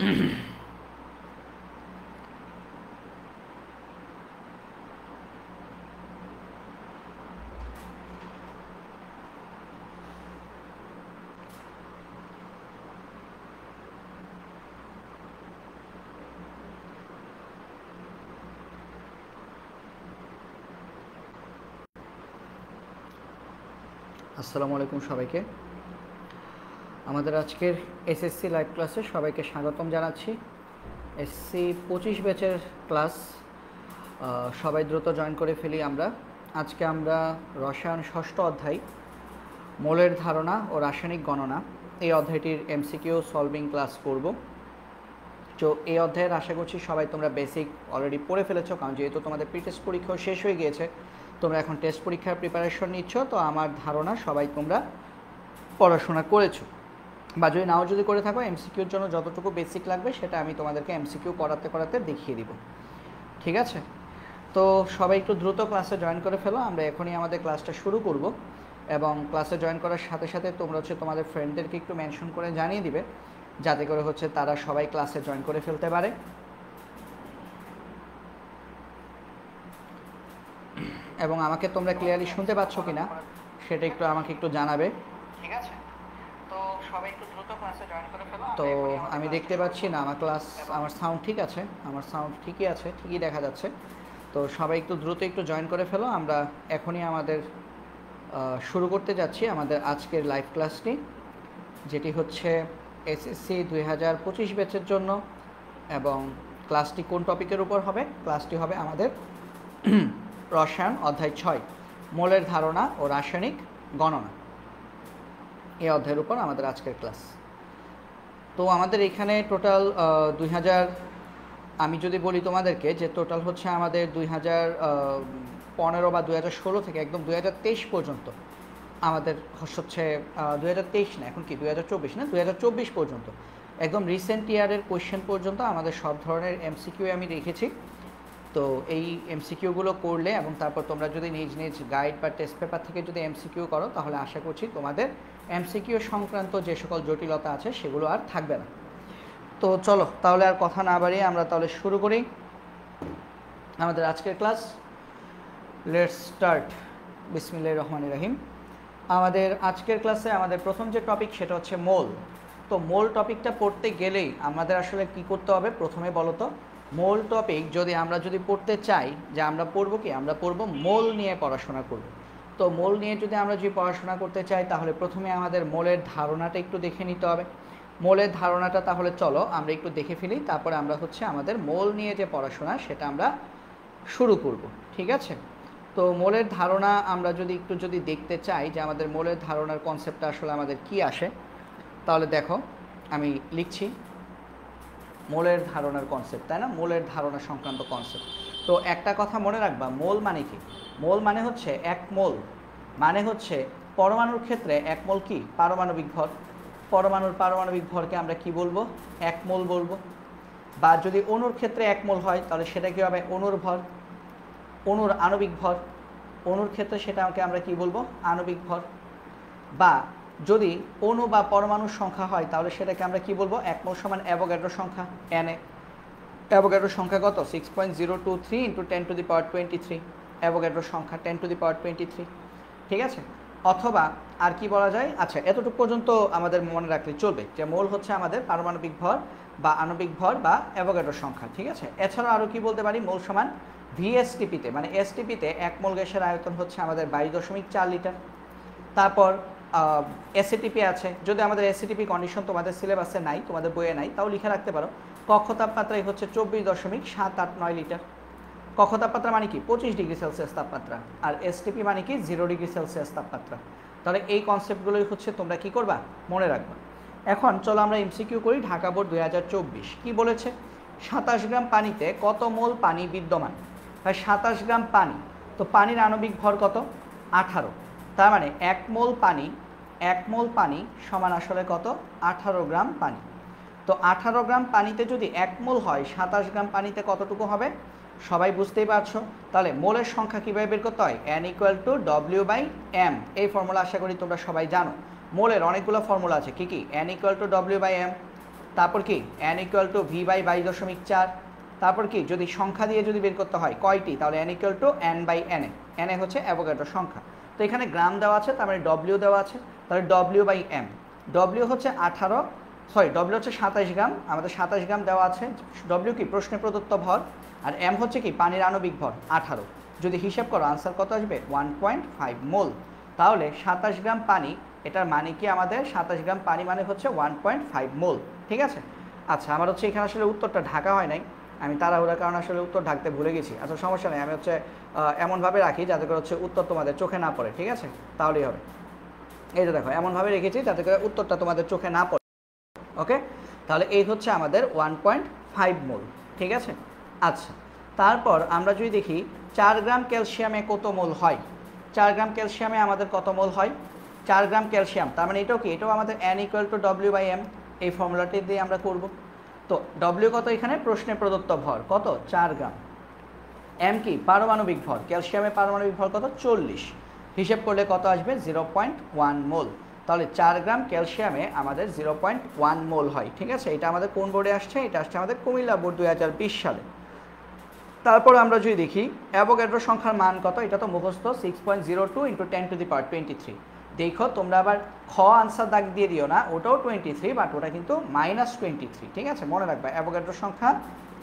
আসসালামু আলাইকুম সবাইকে। আমাদের আজকের এসএসসি লাইভ ক্লাসে সবাইকে স্বাগতম জানাচ্ছি। এসএসসি 25 ব্যাচের ক্লাস, সবাই দ্রুত জয়েন করে ফেলি। আজকে আমরা রসায়ন ষষ্ঠ অধ্যায় মোলের ধারণা ও রাসায়নিক গণনা এই অধ্যায়টির এমসিকিউ সলভিং ক্লাস করব। তো এই অধ্যায়ের আশা করছি সবাই তোমরা বেসিক অলরেডি পড়ে ফেলেছো, কারণ যেহেতু তোমাদের প্রি টেস্ট পরীক্ষাও শেষ হয়ে গিয়েছে, তোমরা এখন টেস্ট পরীক্ষার প্রিপারেশন নিচ্ছ। তো আমার ধারণা সবাই তোমরা পড়াশোনা করেছো, বা যদি নাও যদি করে থাকো এমসিকিউর জন্য যতটুকু বেসিক লাগবে সেটা আমি তোমাদেরকে এমসিকিউ করাতে করাতে দেখিয়ে দিব। ঠিক আছে? তো সবাই একটু দ্রুত ক্লাসে জয়েন করে ফেলো। আমরা এখনই আমাদের ক্লাসটা শুরু করব, এবং ক্লাসে জয়েন করার সাথে সাথে তোমরা তোমাদের ফ্রেন্ডদেরকে একটু মেনশন করে জানিয়ে দিবে, যাতে করে তারা সবাই ক্লাসে জয়েন করে ফেলতে পারে। এবং আমাকে তোমরা ক্লিয়ারলি শুনতে পাচ্ছ কিনা সেটা আমাকে একটু জানাবে। ঠিক আছে? তো সবাই একটু দ্রুত ক্লাসে জয়েন করে ফেলো। তো আমি দেখতে পাচ্ছি না আমার সাউন্ড ঠিক আছে? আমার সাউন্ড ঠিকই আছে, ঠিকই দেখা যাচ্ছে। তো সবাই একটু দ্রুত জয়েন করে ফেলো। আমরা এখনই আমাদের শুরু করতে যাচ্ছি আমাদের আজকের লাইভ ক্লাসটি, যেটি হচ্ছে এসএসসি 2025 ব্যাচের জন্য। এবং ক্লাসটি কোন টপিকের উপর হবে? ক্লাসটি হবে আমাদের রসায়ন অধ্যায় 6 মোলের ধারণা ও রাসায়নিক গণনা, এই অধ্যায়ের উপর আমাদের আজকের ক্লাস। তো আমাদের এখানে টোটাল 2000, আমি যদি বলি তোমাদেরকে যে টোটাল হচ্ছে আমাদের 2015 বা 2016 থেকে একদম 2023 পর্যন্ত আমাদের হচ্ছে 2023 না, এখন কি 2024 না, 2024 পর্যন্ত একদম রিসেন্ট ইয়ারের কোয়েশ্চেন পর্যন্ত আমাদের সব ধরনের এমসিকিউ আমি রেখেছি। তো এই এমসিকিউগুলো করলে এবং তারপর তোমরা যদি নিজ নিজ গাইড বা টেস্ট পেপার থেকে যদি এমসিকিউ করো, তাহলে আশা করছি তোমাদের এমসিকিউ সংক্রান্ত যে সকল জটিলতা আছে সেগুলো আর থাকবে না। তো চলো তাহলে আর কথা না বাড়িয়ে আমরা তাহলে শুরু করি আমাদের আজকের ক্লাস। Let's start. বিসমিল্লাহির রহমানির রহিম। আমাদের আজকের ক্লাসে আমাদের প্রথম যে টপিক সেটা হচ্ছে মোল। তো মোল টপিকটা পড়তে গেলেই আমাদের আসলে কি করতে হবে? প্রথমে বলো তো, মোল টপিক আমরা যদি পড়তে চাই, যে আমরা পড়বো কি? আমরা পড়বো মোল নিয়ে পড়াশোনা করব। তো মোল নিয়ে আমরা যদি পড়াশোনা করতে চাই, তাহলে প্রথমে আমাদের মোলের ধারণাটা একটু দেখে নিতে হবে। মোলের ধারণাটা তাহলে চলো আমরা একটু দেখে ফেলি, তারপরে আমরা আমাদের মোল নিয়ে যে পড়াশোনা সেটা আমরা শুরু করব। ঠিক আছে? তো মোলের ধারণা আমরা যদি দেখতে চাই যে আমাদের মোলের ধারণার কনসেপ্টটা আসলে আমাদের কি আসে, তাহলে দেখো আমি লিখছি মোলের ধারণার কনসেপ্ট, তাই না? মোলের ধারণা সংক্রান্ত কনসেপ্ট। তো একটা কথা মনে রাখবা, মোল মানে কি? মোল মানে হচ্ছে এক মোল, মানে হচ্ছে পরমাণুর ক্ষেত্রে এক মোল কি? পারমাণবিক ভর। পরমাণুর পারমাণবিক ভরকে আমরা কি বলবো? এক মোল বলবো। বা যদি অণুর ক্ষেত্রে এক মোল হয়, তাহলে সেটা কি হবে? অণুর ভর, অণুর আণবিক ভর। অণুর ক্ষেত্রে সেটাকে আমরা কি বলবো? আণবিক ভর। বা যদি অণু বা পরমাণুর সংখ্যা হয়, তাহলে সেটাকে আমরা কি বলবো? এক মোল সমান অ্যাভোগাড্রো সংখ্যা, Na। অ্যাভোগাড্রো সংখ্যা কত? 6.023 × 10⁻23। অ্যাভোগাড্রো সংখ্যা 10⁻23। ঠিক আছে? অথবা আর কি বলা যায়? আচ্ছা, এতটুকু পর্যন্ত আমাদের মনে রাখলে চলবে যে মোল হচ্ছে আমাদের পারমাণবিক ভর বা আণবিক ভর বা অ্যাভোগাড্রো সংখ্যা। ঠিক আছে? এছাড়াও আরও কি বলতে পারি? মোল সমান VSTPতে, মানে এসটিপিতে এক মোল গ্যাসের আয়তন হচ্ছে আমাদের 22.4 লিটার। তারপর এসএটিপি আছে। যদি আমাদের এসএটিপি কন্ডিশন তোমাদের সিলেবাসে নাই, তোমাদের বইয়ে নাই, তাও লিখে রাখতে পারো। কক্ষ তাপমাত্রাই হচ্ছে 24.789 লিটার। কক্ষ তাপমাত্রা মানে কি? 25 ডিগ্রি সেলসিয়াস তাপমাত্রা। আর এসটিপি মানে কি? 0 ডিগ্রি সেলসিয়াস তাপমাত্রা। তাহলে এই কনসেপ্টগুলোই তোমরা কি করবা? মনে রাখবা। এখন চলো আমরা এমসিকিউ করি। ঢাকা বোর্ড 2024 কি বলেছে? 27 গ্রাম পানিতে কত মোল পানি বিদ্যমান? ভাই 27 গ্রাম পানি, তো পানির আণবিক ভর কত? 18। তার মানে এক মোল পানি সমান আসলে কত? 18 গ্রাম পানি। তো 18 গ্রাম পানিতে যদি এক মোল হয়, 27 গ্রাম পানিতে কতটুকু হবে? সবাই বুঝতেই পারছো। তাহলে মোলের সংখ্যা কীভাবে বের করতে হয়? N = W/M। এই ফর্মুলা আশা করি তোমরা সবাই জানো। মোলের অনেকগুলো ফর্মুলা আছে। কি কি? N = W/M। তারপর কি n equal to v by 22.4, তারপর কি যদি সংখ্যা দিয়ে যদি বের করতে হয় কয়টি, তাহলে n equal to n by n, n হচ্ছে অ্যাভোগাড্রো সংখ্যা। তো এখানে গ্রাম দেওয়া আছে, তার মানে w দেওয়া আছে, তাহলে w বাই m, w হচ্ছে 27 গ্রাম, আমাদের 27 গ্রাম দেওয়া আছে। w কি প্রশ্নে প্রদত্ত ভর, আর m হচ্ছে কি পানির আণবিক ভর 18। যদি হিসাব করো আনসার কত আসবে 1.5 মোল। তাহলে 27 গ্রাম পানি, এটার মানে কি আমাদের 27 গ্রাম পানি মানে হচ্ছে 1.5 মোল। ঠিক আছে, আচ্ছা আমার হচ্ছে এখানে আসলে উত্তরটা ঢাকা হয় নাই, আমি তাড়াহুড়ার কারণে আসলে উত্তর ঢাকতে ভুলে গেছি। আচ্ছা সমস্যা নেই, আমি হচ্ছে এমনভাবে রাখি যাতে করে হচ্ছে উত্তর তোমাদের চোখে না পড়ে। ঠিক আছে, তাহলেই হবে। এই যে দেখো এমনভাবে রেখেছি যাতে করে উত্তরটা তোমাদের চোখে না পড়ে। ওকে, তাহলে এই হচ্ছে আমাদের 1.5 মোল। ঠিক আছে, আচ্ছা তারপর আমরা যদি দেখি 4 গ্রাম ক্যালসিয়ামে কত মোল হয়, 4 গ্রাম ক্যালসিয়ামে আমাদের কত মোল হয়, 4 গ্রাম ক্যালসিয়াম, তার মানে এটাও কি, এটাও আমাদের n equal to w by m, এই ফর্মুলাটি দিয়ে আমরা করব। তো w কত, এখানে প্রশ্নে প্রদত্ত ভর কত 4 গ্রাম, m কি পারমাণবিক ভর, ক্যালসিয়ামে পারমাণবিক ভর কত 40, হিসেব করলে কত আসবে 0.1 মোল। তাহলে 4 গ্রাম ক্যালসিয়ামে আমাদের 0.1 মোল হয়। ঠিক আছে, এটা আমাদের কোন বোর্ডে আসছে, এটা আসছে আমাদের কুমিল্লা বোর্ড 2020 সালে। তারপর আমরা যদি দেখি অ্যাভোগাড্রো সংখ্যার মান কত, এটা তো মুখস্থ 6.02 × 10⁻23। দেখো তোমরা আবার খ আনসার দাগ দিয়ে দিও না, ওটাও 23 বাট ওটা কিন্তু -23। ঠিক আছে, মনে রাখবে অ্যাভোগাড্রো সংখ্যা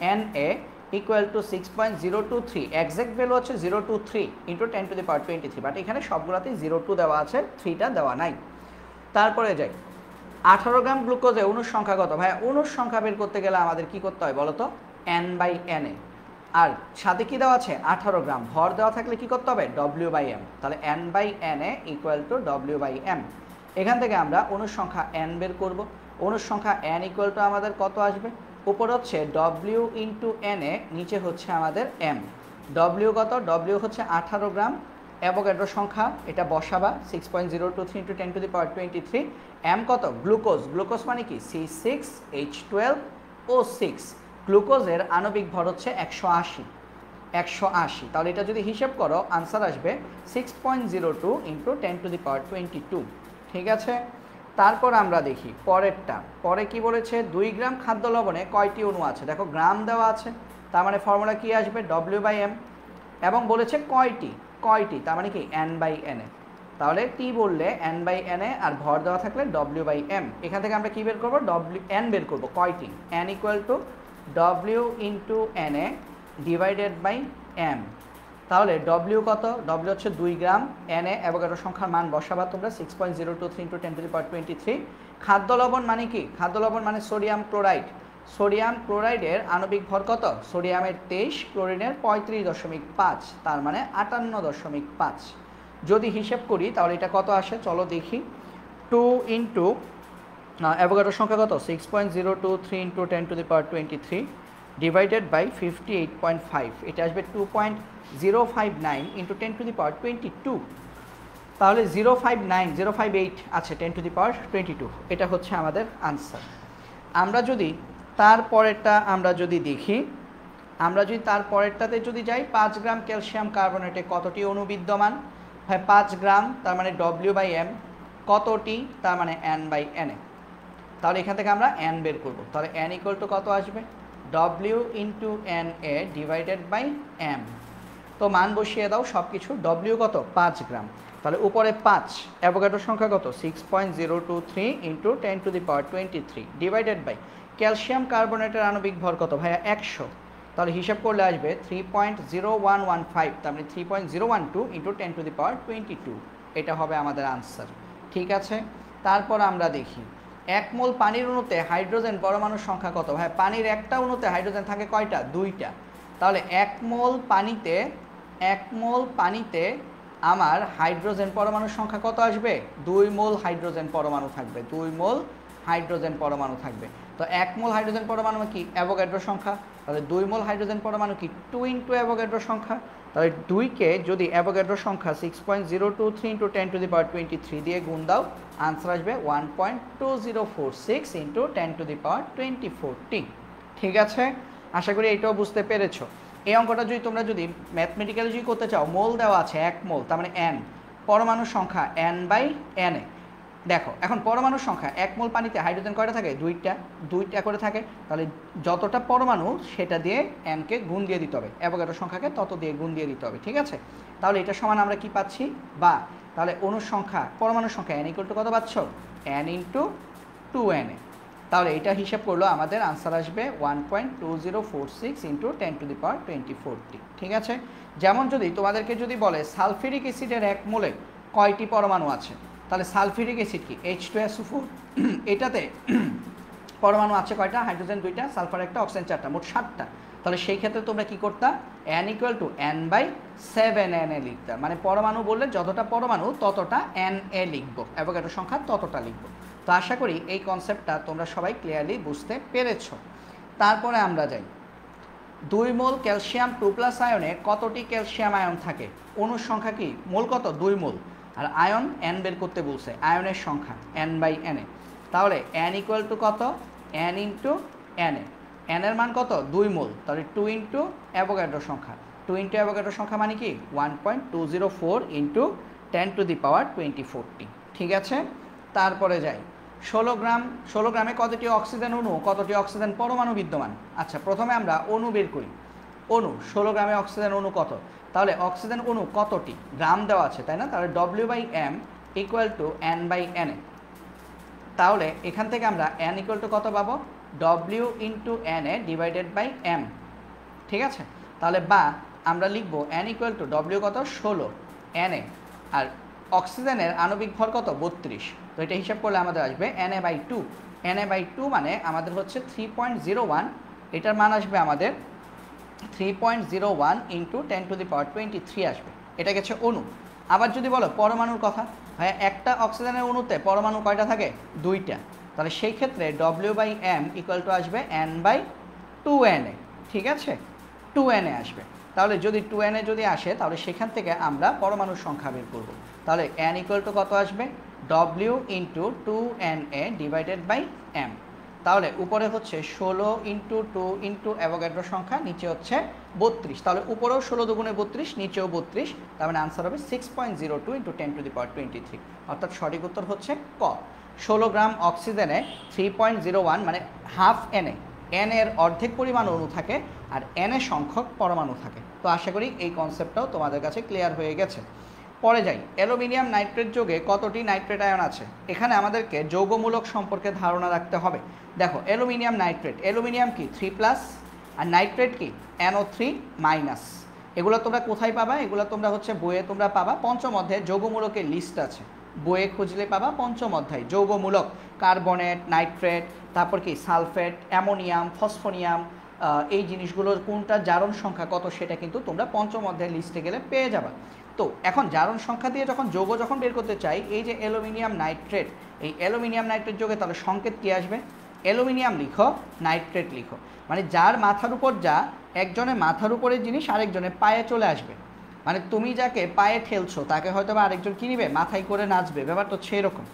Na equal two 6.023, exact value হচ্ছে 023 × 10⁻23, বাট এখানে সবগুলোতেই 02 দেওয়া আছে, 3টা দেওয়া নাই। তারপরে যাই 18 গ্রাম গ্লুকোজে অণুর সংখ্যা কত, ভাই অণুর সংখ্যা বের করতে গেলে আমাদের কি করতে হয় বলো তো, n বাই na, আর সাথে কি দেওয়া আছে 18 গ্রাম, ভর দেওয়া থাকলে কি করতে হবে w বাই m, তাহলে n by na equal to w by m। এখান থেকে আমরা অণুর সংখ্যা n বের করব, অণুর সংখ্যা n ইকুয়াল টু আমাদের কত আসবে, উপর হচ্ছে w ইন্টু na, নিচে হচ্ছে আমাদের m। w কত, w হচ্ছে 18 গ্রাম, অ্যাভোগাড্রো সংখ্যা এটা বসাবা 6.023 × 10⁻23, m কত গ্লুকোজ, গ্লুকোজ মানে কি C6H12O6, গ্লুকোজের আণবিক ভর হচ্ছে 180। তাহলে এটা যদি হিসেব করো আনসার আসবে 6.02 × 10⁻22। ঠিক আছে, তারপর আমরা দেখি পরেরটা, পরে কি বলেছে 2 গ্রাম খাদ্য লবণে কয়টি অণু আছে, দেখো গ্রাম দেওয়া আছে, তার মানে ফর্মুলা কি আসবে w বাই m, এবং বলেছে কয়টি, তার মানে কি n বাই na, তাহলে টি বললে n বাই na, আর ভর দেওয়া থাকলে w বাই m। এখান থেকে আমরা কি বের করবো, n বের করবো, কয়টি, n equal to w into na divided by m। তাহলে w কত, w হচ্ছে 2 গ্রাম, na অ্যাভোগাড্রো সংখ্যার মান বসাবা তোমরা 6.023 × 10⁻23। খাদ্য লবণ মানে কি, খাদ্য লবণ মানে সোডিয়াম ক্লোরাইড, সোডিয়াম ক্লোরাইডের আণবিক ভর কত, সোডিয়ামের 23, ক্লোরিনের 35.5, তার মানে 58.5। যদি হিসেব করি তাহলে এটা কত আসে চলো দেখি, 2 ইন্টু অ্যাভোগাড্রো সংখ্যা কত 6.023 × 10⁻23 ডিভাইডেড বাই 58.5, এটা আসবে 2.059 × 10⁻22, তাহলে 058 আছে 10⁻22, এটা হচ্ছে আমাদের আনসার। আমরা যদি তারপরেরটা আমরা যদি দেখি, আমরা যদি তারপরেরটাতে যদি যাই 5 গ্রাম ক্যালসিয়াম কার্বনেটে কতটি অণু বিদ্যমান, হ্যাঁ 5 গ্রাম, তার মানে w বাই m, কতটি, তার মানে n বাই na, তাহলে এখান থেকে আমরা n বের করব, তাহলে n ইকুয়াল টু কত আসবে w into na divided by m। তো মান বসিয়ে দাও সব কিছু, w কত 5 গ্রাম, তাহলে উপরে 5, অ্যাভোগাড্রো সংখ্যা কত 6.023 × 10⁻23 ডিভাইডেড বাই ক্যালসিয়াম কার্বনেটের আণবিক ভর কত ভাইয়া 100, তাহলে হিসাব করলে আসবে 3.0115, তার মানে 3.012 × 10⁻22, এটা হবে আমাদের আনসার। ঠিক আছে, তারপর আমরা দেখি 1 মোল পানির অণুতে হাইড্রোজেন পরমাণুর সংখ্যা কত, ভাই পানির একটা অণুতে হাইড্রোজেন থাকে কয়টা, 2টা, তাহলে 1 মোল পানিতে আমার হাইড্রোজেন পরমাণুর সংখ্যা কত আসবে, 2 মোল হাইড্রোজেন পরমাণু থাকবে, 2 মোল হাইড্রোজেন পরমাণু থাকবে। তো 1 মোল হাইড্রোজেন পরমাণু কি অ্যাভোগাড্রো সংখ্যা, তাহলে 2 মোল হাইড্রোজেন পরমাণু কি 2 × অ্যাভোগাড্রো সংখ্যা, তাহলে 2কে যদি অ্যাভোগাড্রো সংখ্যা 6.023 × 10⁻23 দিয়ে গুণ দাও আনসার আসবে 1.2046 × 10⁻24। ঠিক আছে, আশা করি এটাও বুঝতে পেরেছো। এই অঙ্কটা যদি ম্যাথমেটিক্যালি যদি করতে চাও, মোল দেওয়া আছে 1 মোল, তার মানে n, পরমাণুর সংখ্যা n বাই na, দেখো এখন পরমাণুর সংখ্যা 1 মোল পানিতে হাইড্রোজেন কয়টা থাকে? দুইটা করে থাকে। তাহলে যতটা পরমাণু সেটা দিয়ে এনকে গুণ দিয়ে দিতে হবে, অ্যাভোগাড্রো সংখ্যাকে তত দিয়ে গুণ দিয়ে দিতে হবে, ঠিক আছে? তাহলে এটা সমান আমরা কি পাচ্ছি? বা তাহলে অণুর সংখ্যা, পরমাণুর সংখ্যা n = কত পাচ্ছ? n × 2na। তাহলে এটা হিসাব করলো আমাদের আনসার আসবে 1.2046 × 10⁻²৪, ঠিক আছে? যেমন যদি তোমাদেরকে যদি বলে সালফিউরিক অ্যাসিডের 1 মোলে কয়টি পরমাণু আছে, তাহলে সালফিউরিক অ্যাসিড কি H2SO4, এটাতে পরমাণু আছে কয়টা? হাইড্রোজেন 2টা, সালফার 1টা, অক্সিজেন 4টা, মোট 7টা। তাহলে সেই ক্ষেত্রে তোমরা কি করতা? n = n/7na লিখতা। মানে পরমাণু বললে যতটা পরমাণু ততটা na লিখবো, অ্যাভোগাড্রো সংখ্যা ততটা লিখবো। তো আশা করি এই কনসেপ্টটা তোমরা সবাই ক্লিয়ারলি বুঝতে পেরেছো। তারপরে আমরা যাই, 2 মোল ক্যালসিয়াম 2+ আয়নে কতটি ক্যালসিয়াম আয়ন থাকে? অণুর সংখ্যা কি? মোল কত? 2 মোল। আর আয়ন n বের করতে বলছে, আয়নের সংখ্যা n/na। তাহলে n = কত? n × na। n এর মান কত? 2 মোল। তাহলে 2 × অ্যাভোগাড্রো সংখ্যা, 2 × অ্যাভোগাড্রো সংখ্যা মানে কি 1.204 × 10⁻²৪, ঠিক আছে? তারপরে যাই, 16 গ্রামে কতটি অক্সিজেন অণু, কতটি অক্সিজেন পরমাণু বিদ্যমান? আচ্ছা, প্রথমে আমরা অণু বের করি। অণু 16 গ্রামে অক্সিজেন অণু কত? তাহলে অক্সিজেন অণু কতটি? গ্রাম দেওয়া আছে, তাই না? তাহলে W/m = n/na। তাহলে এখান থেকে আমরা n = কত পাবো? W × na / m, ঠিক আছে? তাহলে বা আমরা লিখব n = W কত? 16 na, আর অক্সিজেনের আণবিক ভর কত? 32। তো এটা হিসাব করলে আমাদের আসবে na/2। na/2 মানে আমাদের হচ্ছে 3.01, এটার মান আসবে আমাদের 3.01 × 10⁻23 আসবে। এটা গেছে অণু। আবার যদি বলো পরমাণুর কথা, ভাই একটা অক্সিজেনের অণুতে পরমাণু কয়টা থাকে? 2টা। তাহলে সেই ক্ষেত্রে W/m = আসবে n/2na, ঠিক আছে? 2na আসবে। তাহলে যদি 2na যদি আসে, তাহলে সেখান থেকে আমরা পরমাণুর সংখ্যা বের করব। তাহলে n = কত আসবে? W × 2na / m। তাহলে উপরে হচ্ছে 16 × 2 × অ্যাভোগাড্রো সংখ্যা, নিচে হচ্ছে 32। তাহলে উপরেও 16 দুগুণে 32, নিচেও 32। তার মানে আনসার হবে 6.02 × 10⁻23। অর্থাৎ সঠিক উত্তর হচ্ছে ক। 16 গ্রাম অক্সিজেনে 3.01 মানে হাফ na, n এর অর্ধেক পরিমাণ অণু থাকে আর n এর সংখ্যক পরমাণু থাকে। তো আশা করি এই কনসেপ্টটাও তোমাদের কাছে ক্লিয়ার হয়ে গেছে। পরে যাই, অ্যালুমিনিয়াম নাইট্রেট যৌগে কতটি নাইট্রেট আয়ন আছে? এখানে আমাদেরকে যৌগমূলক সম্পর্কে ধারণা রাখতে হবে। দেখো অ্যালুমিনিয়াম নাইট্রেট, অ্যালুমিনিয়াম কি 3+, আর নাইট্রেট কি NO3-। এগুলো তোমরা কোথায় পাবা? এগুলো তোমরা হচ্ছে বইয়ে তোমরা পাবা, পঞ্চম অধ্যায়ে যৌগমূলকের লিস্ট আছে, বইয়ে খুঁজলে পাবা পঞ্চম অধ্যায় যৌগমূলক, কার্বনেট, নাইট্রেট, তারপর কি সালফেট, অ্যামোনিয়াম, ফসফোনিয়াম, এই জিনিসগুলোর কোনটা জারণ সংখ্যা কত সেটা কিন্তু তোমরা পঞ্চম অধ্যায়ের লিস্টে গেলে পেয়ে যাবা। তো এখন জারণ সংখ্যা দিয়ে যখন যৌগ যখন বের করতে চাই, এই যে অ্যালুমিনিয়াম নাইট্রেট, এই অ্যালুমিনিয়াম নাইট্রেট যৌগে তাহলে সংকেত কী আসবে? অ্যালুমিনিয়াম লিখো, নাইট্রেট লিখো। মানে যার মাথার উপর যা, একজনের মাথার উপরের জিনিস আরেকজনের পায়ে চলে আসবে। মানে তুমি যাকে পায়ে ঠেলছো তাকে হয়তো বা আরেকজন কী নিবে? মাথায় করে নাচবে। ব্যাপারটা হচ্ছে এরকম,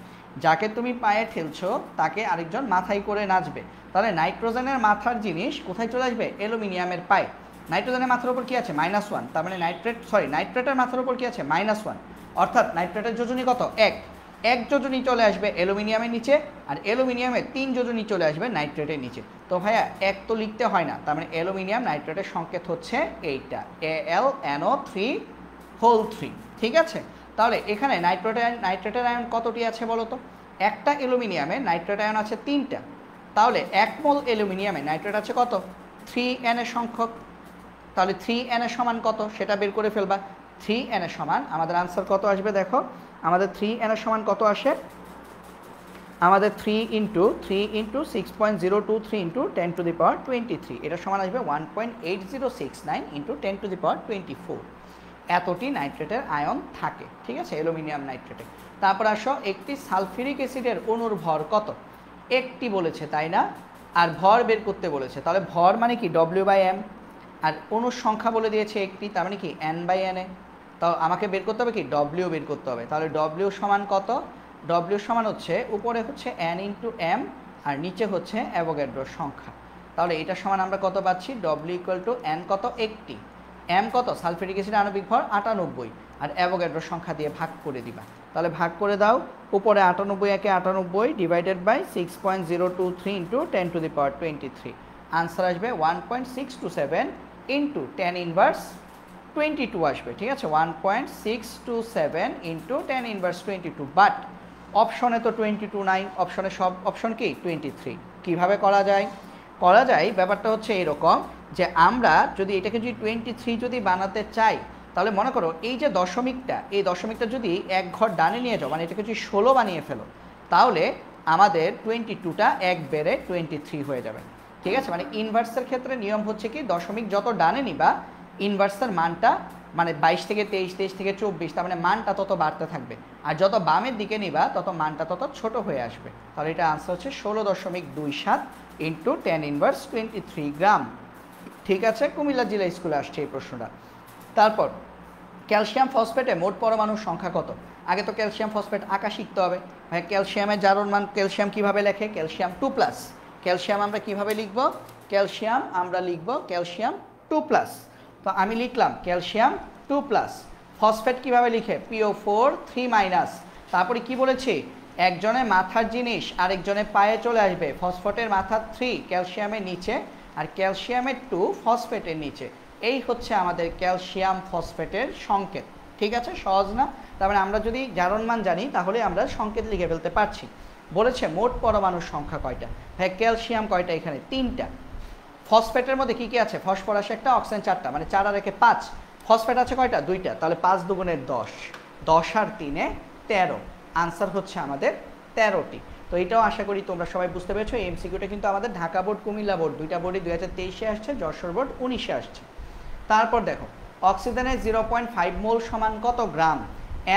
যাকে তুমি পায়ে ঠেলছো তাকে আরেকজন মাথায় করে নাচবে। তাহলে নাইট্রোজেনের মাথার জিনিস কোথায় চলে আসবে? অ্যালুমিনিয়ামের পায়ে। নাইট্রোজেনের মাথার উপর কী আছে? -1। তার মানে নাইট্রেটের মাথার উপর কী আছে? -1। অর্থাৎ নাইট্রেটের যোজনী কত? 1 যোজনী চলে আসবে অ্যালুমিনিয়ামের নিচে, আর অ্যালুমিনিয়ামের 3 যোজনী চলে আসবে নাইট্রেটের নিচে। তো ভাইয়া 1 তো লিখতে হয় না, তার মানে অ্যালুমিনিয়াম নাইট্রেটের সংকেত হচ্ছে এইটা, AlNO3, ঠিক আছে? তাহলে এখানে নাইট্রেটের আয়ন কতটি আছে বলো তো? একটা অ্যালুমিনিয়ামে নাইট্রেট আয়ন আছে 3টা। তাহলে 1 মোল অ্যালুমিনিয়ামে নাইট্রেট আছে কত? 3na সংখ্যক। তাহলে 3na সমান কত সেটা বের করে ফেলবা। 3na সমান আমাদের আনসার কত আসবে? দেখো আমাদের 3na সমান কত আসে? আমাদের 3 × 6.023 × 10⁻23, এটা সমান আসবে 1.8069 × 10⁻24। এতটি নাইট্রেটের আয়ন থাকে, ঠিক আছে, অ্যালুমিনিয়াম নাইট্রেটে। তারপর আসো, একটি সালফিউরিক অ্যাসিডের অণুর ভর কত? একটি বলেছে, তাই না? আর ভর বের করতে বলেছে, তাহলে ভর মানে কি? W/m। আর অণুর সংখ্যা বলে দিয়েছে একটি, তার মানে কি n/na। তো আমাকে বের করতে হবে কি? W বের করতে হবে। তাহলে W সমান কত? W সমান হচ্ছে উপরে হচ্ছে n × m আর নিচে হচ্ছে অ্যাভোগাড্রোর সংখ্যা। তাহলে এটা সমান আমরা কত পাচ্ছি? W = n কত? একটি। m কত? সালফিউরিক অ্যাসিডের আণবিক ভর 98, আর অ্যাভোগাড্রো সংখ্যা দিয়ে ভাগ করে দিবা। তাহলে ভাগ করে দাও, উপরে 98 একে 98 ডিভাইডেড বাই 6.023 ইন্টু 10⁻23। আনসার আসবে 1.627 ইন্টু 10 ইনভার্স 22 আসবে। ঠিক আছে, 1.627 ইন্টু 10 ইনভার্স 22। বাট অপশনে তো 22 নাই, অপশনে সব অপশন কি 23। কিভাবে করা যায়? করা যায়, ব্যাপারটা হচ্ছে এরকম যে আমরা যদি এটাকে যদি 23 যদি বানাতে চাই, তাহলে মনে করো এই যে দশমিকটা, এই দশমিকটা যদি এক ঘর ডানে নিয়ে যাও, মানে এটাকে যদি 16 বানিয়ে ফেলো, তাহলে আমাদের 22টা এক বেড়ে 23 হয়ে যাবে। ঠিক আছে, মানে ইনভার্সের ক্ষেত্রে নিয়ম হচ্ছে কি, দশমিক যত ডানে নিবা ইনভার্সের মানটা, মানে 22 থেকে 23, 23 থেকে 24, তার মানে মানটা তত বাড়তে থাকবে। আর যত বামের দিকে নিবা তত মানটা তত ছোট হয়ে আসবে। তাহলে এটা আনসার হচ্ছে 16.27 ইন্টু 10 ইনভার্স 23 গ্রাম। ঠিক আছে, কুমিল্লা জেলা স্কুলে আসছে এই প্রশ্নটা। তারপর ক্যালসিয়াম ফসফেটে মোট পরমাণুর সংখ্যা কত? আগে তো ক্যালসিয়াম ফসফেট আঁকা শিখতে হবে। ভাই ক্যালসিয়ামের জারণ মান, ক্যালসিয়াম কিভাবে লেখে? ক্যালসিয়াম 2+। ক্যালসিয়াম আমরা কিভাবে লিখব? ক্যালসিয়াম আমরা লিখব ক্যালসিয়াম 2+। তো আমি লিখলাম ক্যালসিয়াম 2+। ফসফেট কিভাবে লিখে? PO4 3-। তারপরে কি বলেছি? একজনের মাথার জিনিস আরেকজনের পায়ে চলে আসবে। ফসফেটের মাথা 3 ক্যালসিয়ামের নিচে, আর ক্যালসিয়ামের 2 ফসফেটের নিচে। এই হচ্ছে আমাদের ক্যালসিয়াম ফসফেটের সংকেত। ঠিক আছে, সহজ না? তার মানে আমরা যদি জারণ মান জানি তাহলে আমরা সংকেত লিখে ফেলতে পারছি। বলেছে মোট পরমাণুর সংখ্যা কয়টা? হ্যাঁ, ক্যালসিয়াম কয়টা? এখানে 3টা। ফসফেটের মধ্যে কি কি আছে? ফসফরাস একটা, অক্সিজেন 4টা, মানে 4 আর 1 5। ফসফেট আছে কয়টা? 2টা। তাহলে 5 দুগুণে 10, 10 আর 3 13। আনসার হচ্ছে আমাদের 13টি। তো এটাও আশা করি তোমরা সবাই বুঝতে পেরেছো। এই এমসিকিউটা কিন্তু আমাদের ঢাকা বোর্ড, কুমিল্লা বোর্ড, দুইটা বোর্ডই 2023-এ আসছে, যশোর বোর্ড 19-এ আসছে। তারপর দেখো, অক্সিজেনের 0.5 মোল সমান কত গ্রাম?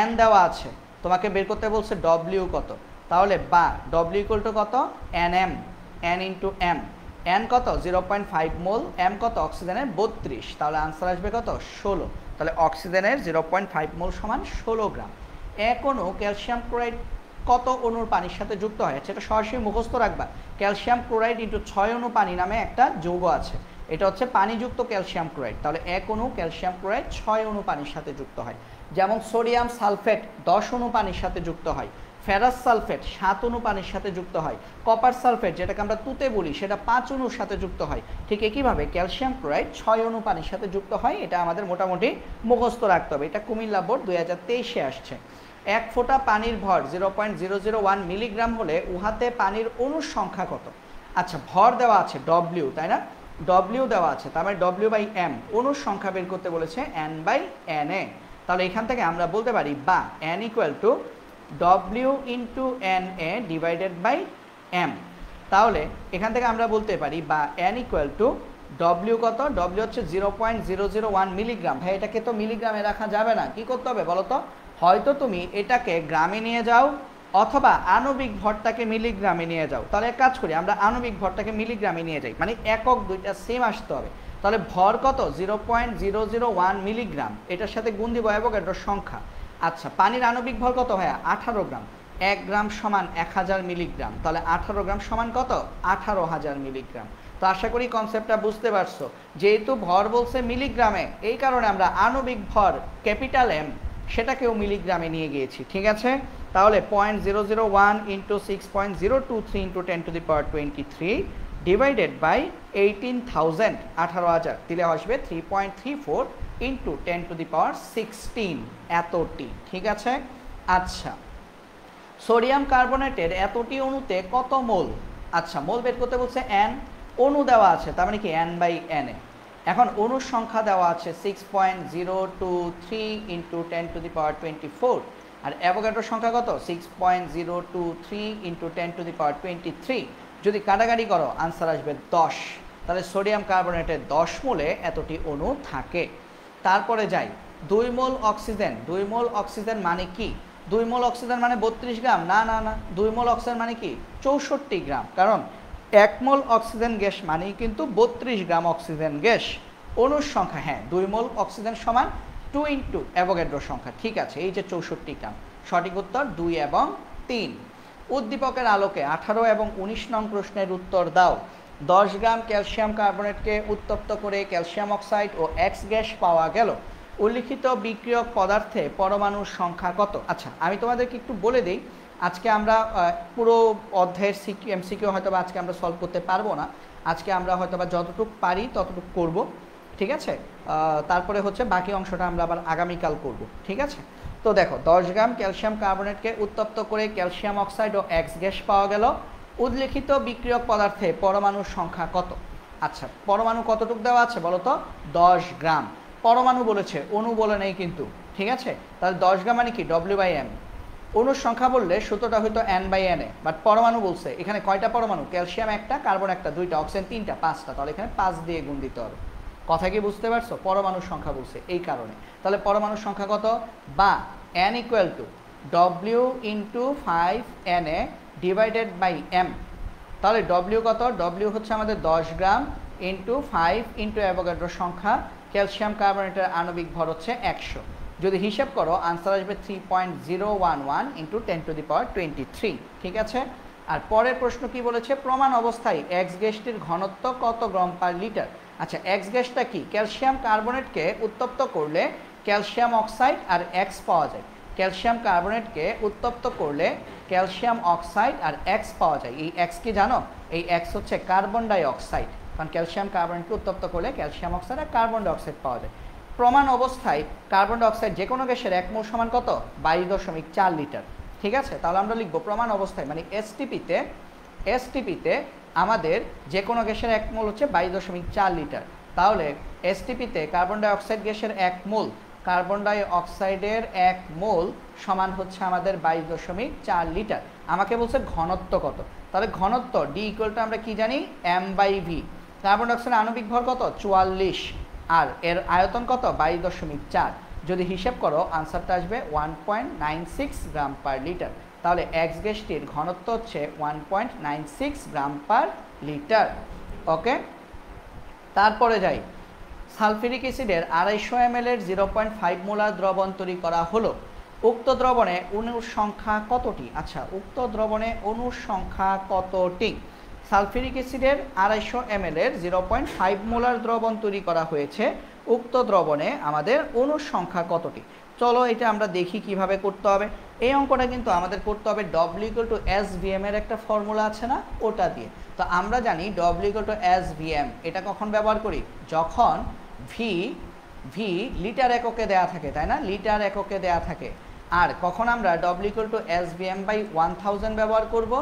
এন দেওয়া আছে, তোমাকে বের করতে বলছে ডব্লিউ কত। তাহলে বা ডব্লিউ ইকুয়াল টু কত? NM, N into M. N কত? 0.5 মোল, এম কত? অক্সিজেনের 32। তাহলে আনসার আসবে কত? 16। তাহলে অক্সিজেনের 0.5 মোল সমান 16 গ্রাম। এক অণু ক্যালসিয়াম ক্লোরাইড কত অণুর পানির সাথে যুক্ত হয়? সেটা সরাসরি মুখস্থ রাখবা। ক্যালসিয়াম ক্লোরাইড ইন্টু 6 অণু পানি নামে একটা যৌগ আছে, এটা হচ্ছে পানিযুক্ত ক্যালসিয়াম ক্লোরাইড। তাহলে এক অণু ক্যালসিয়াম ক্লোরাইড 6 অণু পানির সাথে যুক্ত হয়। যেমন সোডিয়াম সালফেট 10 অণু পানির সাথে যুক্ত হয়, ফেরাস সালফেট 7 অণু পানির সাথে যুক্ত হয়, কপার সালফেট যেটাকে আমরা তুতে বলি সেটা 5 অণুর সাথে যুক্ত হয়। ঠিক একইভাবে ক্যালসিয়াম ক্লোরাইড 6 অণু পানির সাথে যুক্ত হয়। এটা আমাদের মোটামুটি মুখস্থ রাখতে হবে। এটা কুমিল্লা বোর্ড 2023-এ আসছে। এক ফোঁটা পানির ভর 0.001 মিলিগ্রাম হলে উহাতে পানির অণুর সংখ্যা কত? আচ্ছা, ভর দেওয়া আছে ডব্লিউ, তাই না? ডব্লিউ দেওয়া আছে, তার মানে W/M। অণুর সংখ্যা বের করতে বলেছে N/Na। তাহলে এখান থেকে আমরা বলতে পারি বা N equal to W into Na divided by M। তাহলে এখান থেকে আমরা বলতে পারি বা N ইকুয়াল টু W কত? W হচ্ছে 0.001 মিলিগ্রাম। ভাই এটাকে তো মিলিগ্রামে রাখা যাবে না, কি করতে হবে বলো তো? হয়তো তুমি এটাকে গ্রামে নিয়ে যাও অথবা আণবিক ভরটাকে মিলিগ্রামে নিয়ে যাও। তাহলে এক কাজ করি, আমরা আণবিক ভরটাকে মিলিগ্রামে নিয়ে যাই, মানে একক দুইটা সেম আসতে হবে। তাহলে ভর কত? 0.001 মিলিগ্রাম, এটার সাথে গুণ দিব অ্যাভোগাড্রোর সংখ্যা। আচ্ছা, পানির আণবিক ভর কত ভাইয়া? 18 গ্রাম। 1 গ্রাম সমান 1000 মিলিগ্রাম, তাহলে 18 গ্রাম সমান কত? 18,000 মিলিগ্রাম। তো আশা করি কনসেপ্টটা বুঝতে পারছো। যেহেতু ভর বলছে মিলিগ্রামে, এই কারণে আমরা আণবিক ভর ক্যাপিটাল M সেটাকেও মিলিগ্রামে নিয়ে গিয়েছি। ঠিক আছে, তাহলে 0.001 ইন্টু 6.023 ইন্টু 10⁻23 ডিভাইডেড বাই 18,000, 18,000 দিলে আসবে 3.34 ইন্টু 10⁻16 এতটি। ঠিক আছে। আচ্ছা, সোডিয়াম কার্বনেটের এতটি অণুতে কত মোল? আচ্ছা, মোল বের করতে বলছে N, অণু দেওয়া আছে, তার মানে কি N/Na। এখন অণুর সংখ্যা দেওয়া আছে 6.023 ইন্টু 10⁻24, আর অ্যাভোগাড্রোর সংখ্যা কত? 6.023 ইন্টু 10⁻23। যদি কাটাকাটি করো আনসার আসবে 10। তাহলে সোডিয়াম কার্বনেটের 10 মোলে এতটি অণু থাকে। তারপরে যাই, 2 মোল অক্সিজেন। 2 মোল অক্সিজেন মানে কি? 2 মোল অক্সিজেন মানে 32 গ্রাম? না না না, 2 মোল অক্সিজেন মানে কি? 64 গ্রাম। কারণ 1 মোল অক্সিজেন গ্যাস মানেই কিন্তু 32 গ্রাম অক্সিজেন গ্যাস। অণুর সংখ্যা, হ্যাঁ 2 মোল অক্সিজেন সমান 2 ইন্টু অ্যাভোগাড্রোর সংখ্যা। ঠিক আছে, এই যে 64 গ্রাম। সঠিক উত্তর 2 এবং 3। উদ্দীপকের আলোকে 18 এবং 19 নং প্রশ্নের উত্তর দাও। 10 গ্রাম ক্যালসিয়াম কার্বনেটকে উত্তপ্ত করে ক্যালসিয়াম অক্সাইড ও X গ্যাস পাওয়া গেল। উল্লিখিত বিক্রিয়ক পদার্থে পরমাণুর সংখ্যা কত? আচ্ছা, আমি তোমাদেরকে একটু বলে দিই, আজকে আমরা পুরো অধ্যায়ের এমসিকিউ হয়তো আজকে আমরা সলভ করতে পারবো না। আজকে আমরা হয়তো যতটুকু পারি ততটুকু করব, ঠিক আছে? তারপরে হচ্ছে বাকি অংশটা আমরা আবার আগামীকাল করব, ঠিক আছে? তো দেখো, 10 গ্রাম ক্যালসিয়াম কার্বনেটকে উত্তপ্ত করে ক্যালসিয়াম অক্সাইড ও এক্স গ্যাস পাওয়া গেল। উল্লিখিত বিক্রিয়ক পদার্থে পরমাণুর সংখ্যা কত? আচ্ছা, পরমাণু কতটুকু দেওয়া আছে বলো তো? 10 গ্রাম। পরমাণু বলেছে, অণু বলে নেই কিন্তু, ঠিক আছে? তাহলে 10 গ্রাম মানে কি? W/m। অণুর সংখ্যা বললে সূত্রটা হয়তো N/Na, বাট পরমাণু বলছে, এখানে কয়টা পরমাণু? ক্যালসিয়াম একটা, কার্বন একটা, দুইটা, অক্সিজেন তিনটা, পাঁচটা। তাহলে এখানে 5 দিয়ে গুণ দিতে হবে। কথা কি বুঝতে পারছো? পরমাণুর সংখ্যা বলছে এই কারণে। তাহলে পরমাণুর সংখ্যা কত? বা N = W × 5Na / m। তাহলে W কত? W হচ্ছে আমাদের 10 গ্রাম ইন্টু 5 ইন্টু অ্যাভোগাড্রোর সংখ্যা, ক্যালসিয়াম কার্বনেটের আণবিক ভর হচ্ছে 100। যদি হিসাব করো আনসার আসবে 3.011 × 10⁻23, ঠিক আছে? আর পরের প্রশ্ন কি বলেছে? প্রমাণ অবস্থায় এক্স গ্যাসটির ঘনত্ব কত গ্রাম পার লিটার? আচ্ছা, এক্স গ্যাসটা কি? ক্যালসিয়াম কার্বনেটকে উত্তপ্ত করলে ক্যালসিয়াম অক্সাইড আর এক্স পাওয়া যায়। ক্যালসিয়াম কার্বনেটকে উত্তপ্ত করলে ক্যালসিয়াম অক্সাইড আর এক্স পাওয়া যায়। এই এক্স কি জানো? এই এক্স হচ্ছে কার্বন ডাই অক্সাইড, কারণ ক্যালসিয়াম কার্বনেটকে উত্তপ্ত করলে ক্যালসিয়াম অক্সাইড আর কার্বন ডাই অক্সাইড পাওয়া যায়। প্রমাণ অবস্থায় কার্বন ডাই অক্সাইড যে কোনো গ্যাসের 1 মোল সমান কত? 22.4 লিটার, ঠিক আছে? তাহলে আমরা লিখব প্রমাণ অবস্থায়, মানে এসটিপিতে আমাদের যে কোনো গ্যাসের 1 মোল হচ্ছে 22.4 লিটার। তাহলে এসটিপিতে কার্বন ডাই অক্সাইড গ্যাসের 1 মোল, কার্বন ডাই অক্সাইডের 1 মোল সমান হচ্ছে আমাদের 22.4 লিটার। আমাকে বলছে ঘনত্ব কত, তাহলে ঘনত্ব D = আমরা কি জানি? m/v। কার্বন ডাই অক্সাইডের আণবিক ভর কত? 44, আর এর আয়তন কত? 22.4। যদি হিসাব করো আনসারটা আসবে 1.96 গ্রাম পার লিটার। তাহলে এক্স গ্যাসটির ঘনত্ব হচ্ছে 1.96 গ্রাম পার লিটার। ওকে, তারপরে যাই। সালফিউরিক অ্যাসিডের 250 ml এর 0.5 মোলার দ্রবণ তৈরি করা হলো। উক্ত দ্রবণে অণুর সংখ্যা কতটি? আচ্ছা, উক্ত দ্রবণে অণুর সংখ্যা কতটি? সালফিউরিক অ্যাসিডের 250 ml এর 0.5 মোলার দ্রবণ তৈরি করা হয়েছে। উক্ত দ্রবণে আমাদের অণুর সংখ্যা কতটি? চলো এটা আমরা দেখি কিভাবে করতে হবে। এই অঙ্কটা কিন্তু আমাদের করতে হবে W = SVM এর একটা ফর্মুলা আছে না, ওটা দিয়ে। তো আমরা জানি W = SVM, এটা কখন ব্যবহার করি? যখন V লিটার এককে দেয়া থাকে, তাই না? লিটার এককে দেয়া থাকে। আর কখন আমরা W = SVM/1000 ব্যবহার করব?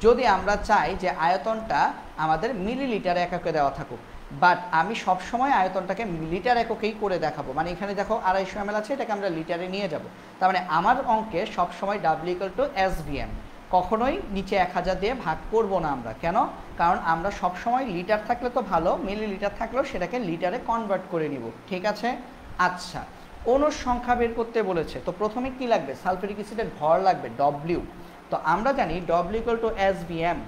যদি আমরা চাই যে আয়তনটা আমাদের মিলিলিটার এককে দেওয়া থাকুক। বাট আমি সবসময় আয়তনটাকে লিটার এককেই করে দেখাবো। মানে এখানে দেখো 250 ml আছে, এটাকে আমরা লিটারে নিয়ে যাব। তার মানে আমার অঙ্কে সবসময় W = SVM, কখনোই নিচে 1000 দিয়ে ভাগ করব না আমরা। কেন? কারণ আমরা সবসময় লিটার থাকলে তো ভালো, মিলিলিটার থাকলেও সেটাকে লিটারে কনভার্ট করে নিব, ঠিক আছে? আচ্ছা, অণুর সংখ্যা বের করতে বলেছে, তো প্রথমে কি লাগবে? সালফিউরিক অ্যাসিডের ভর লাগবে W। তো আমরা জানি W = SVM।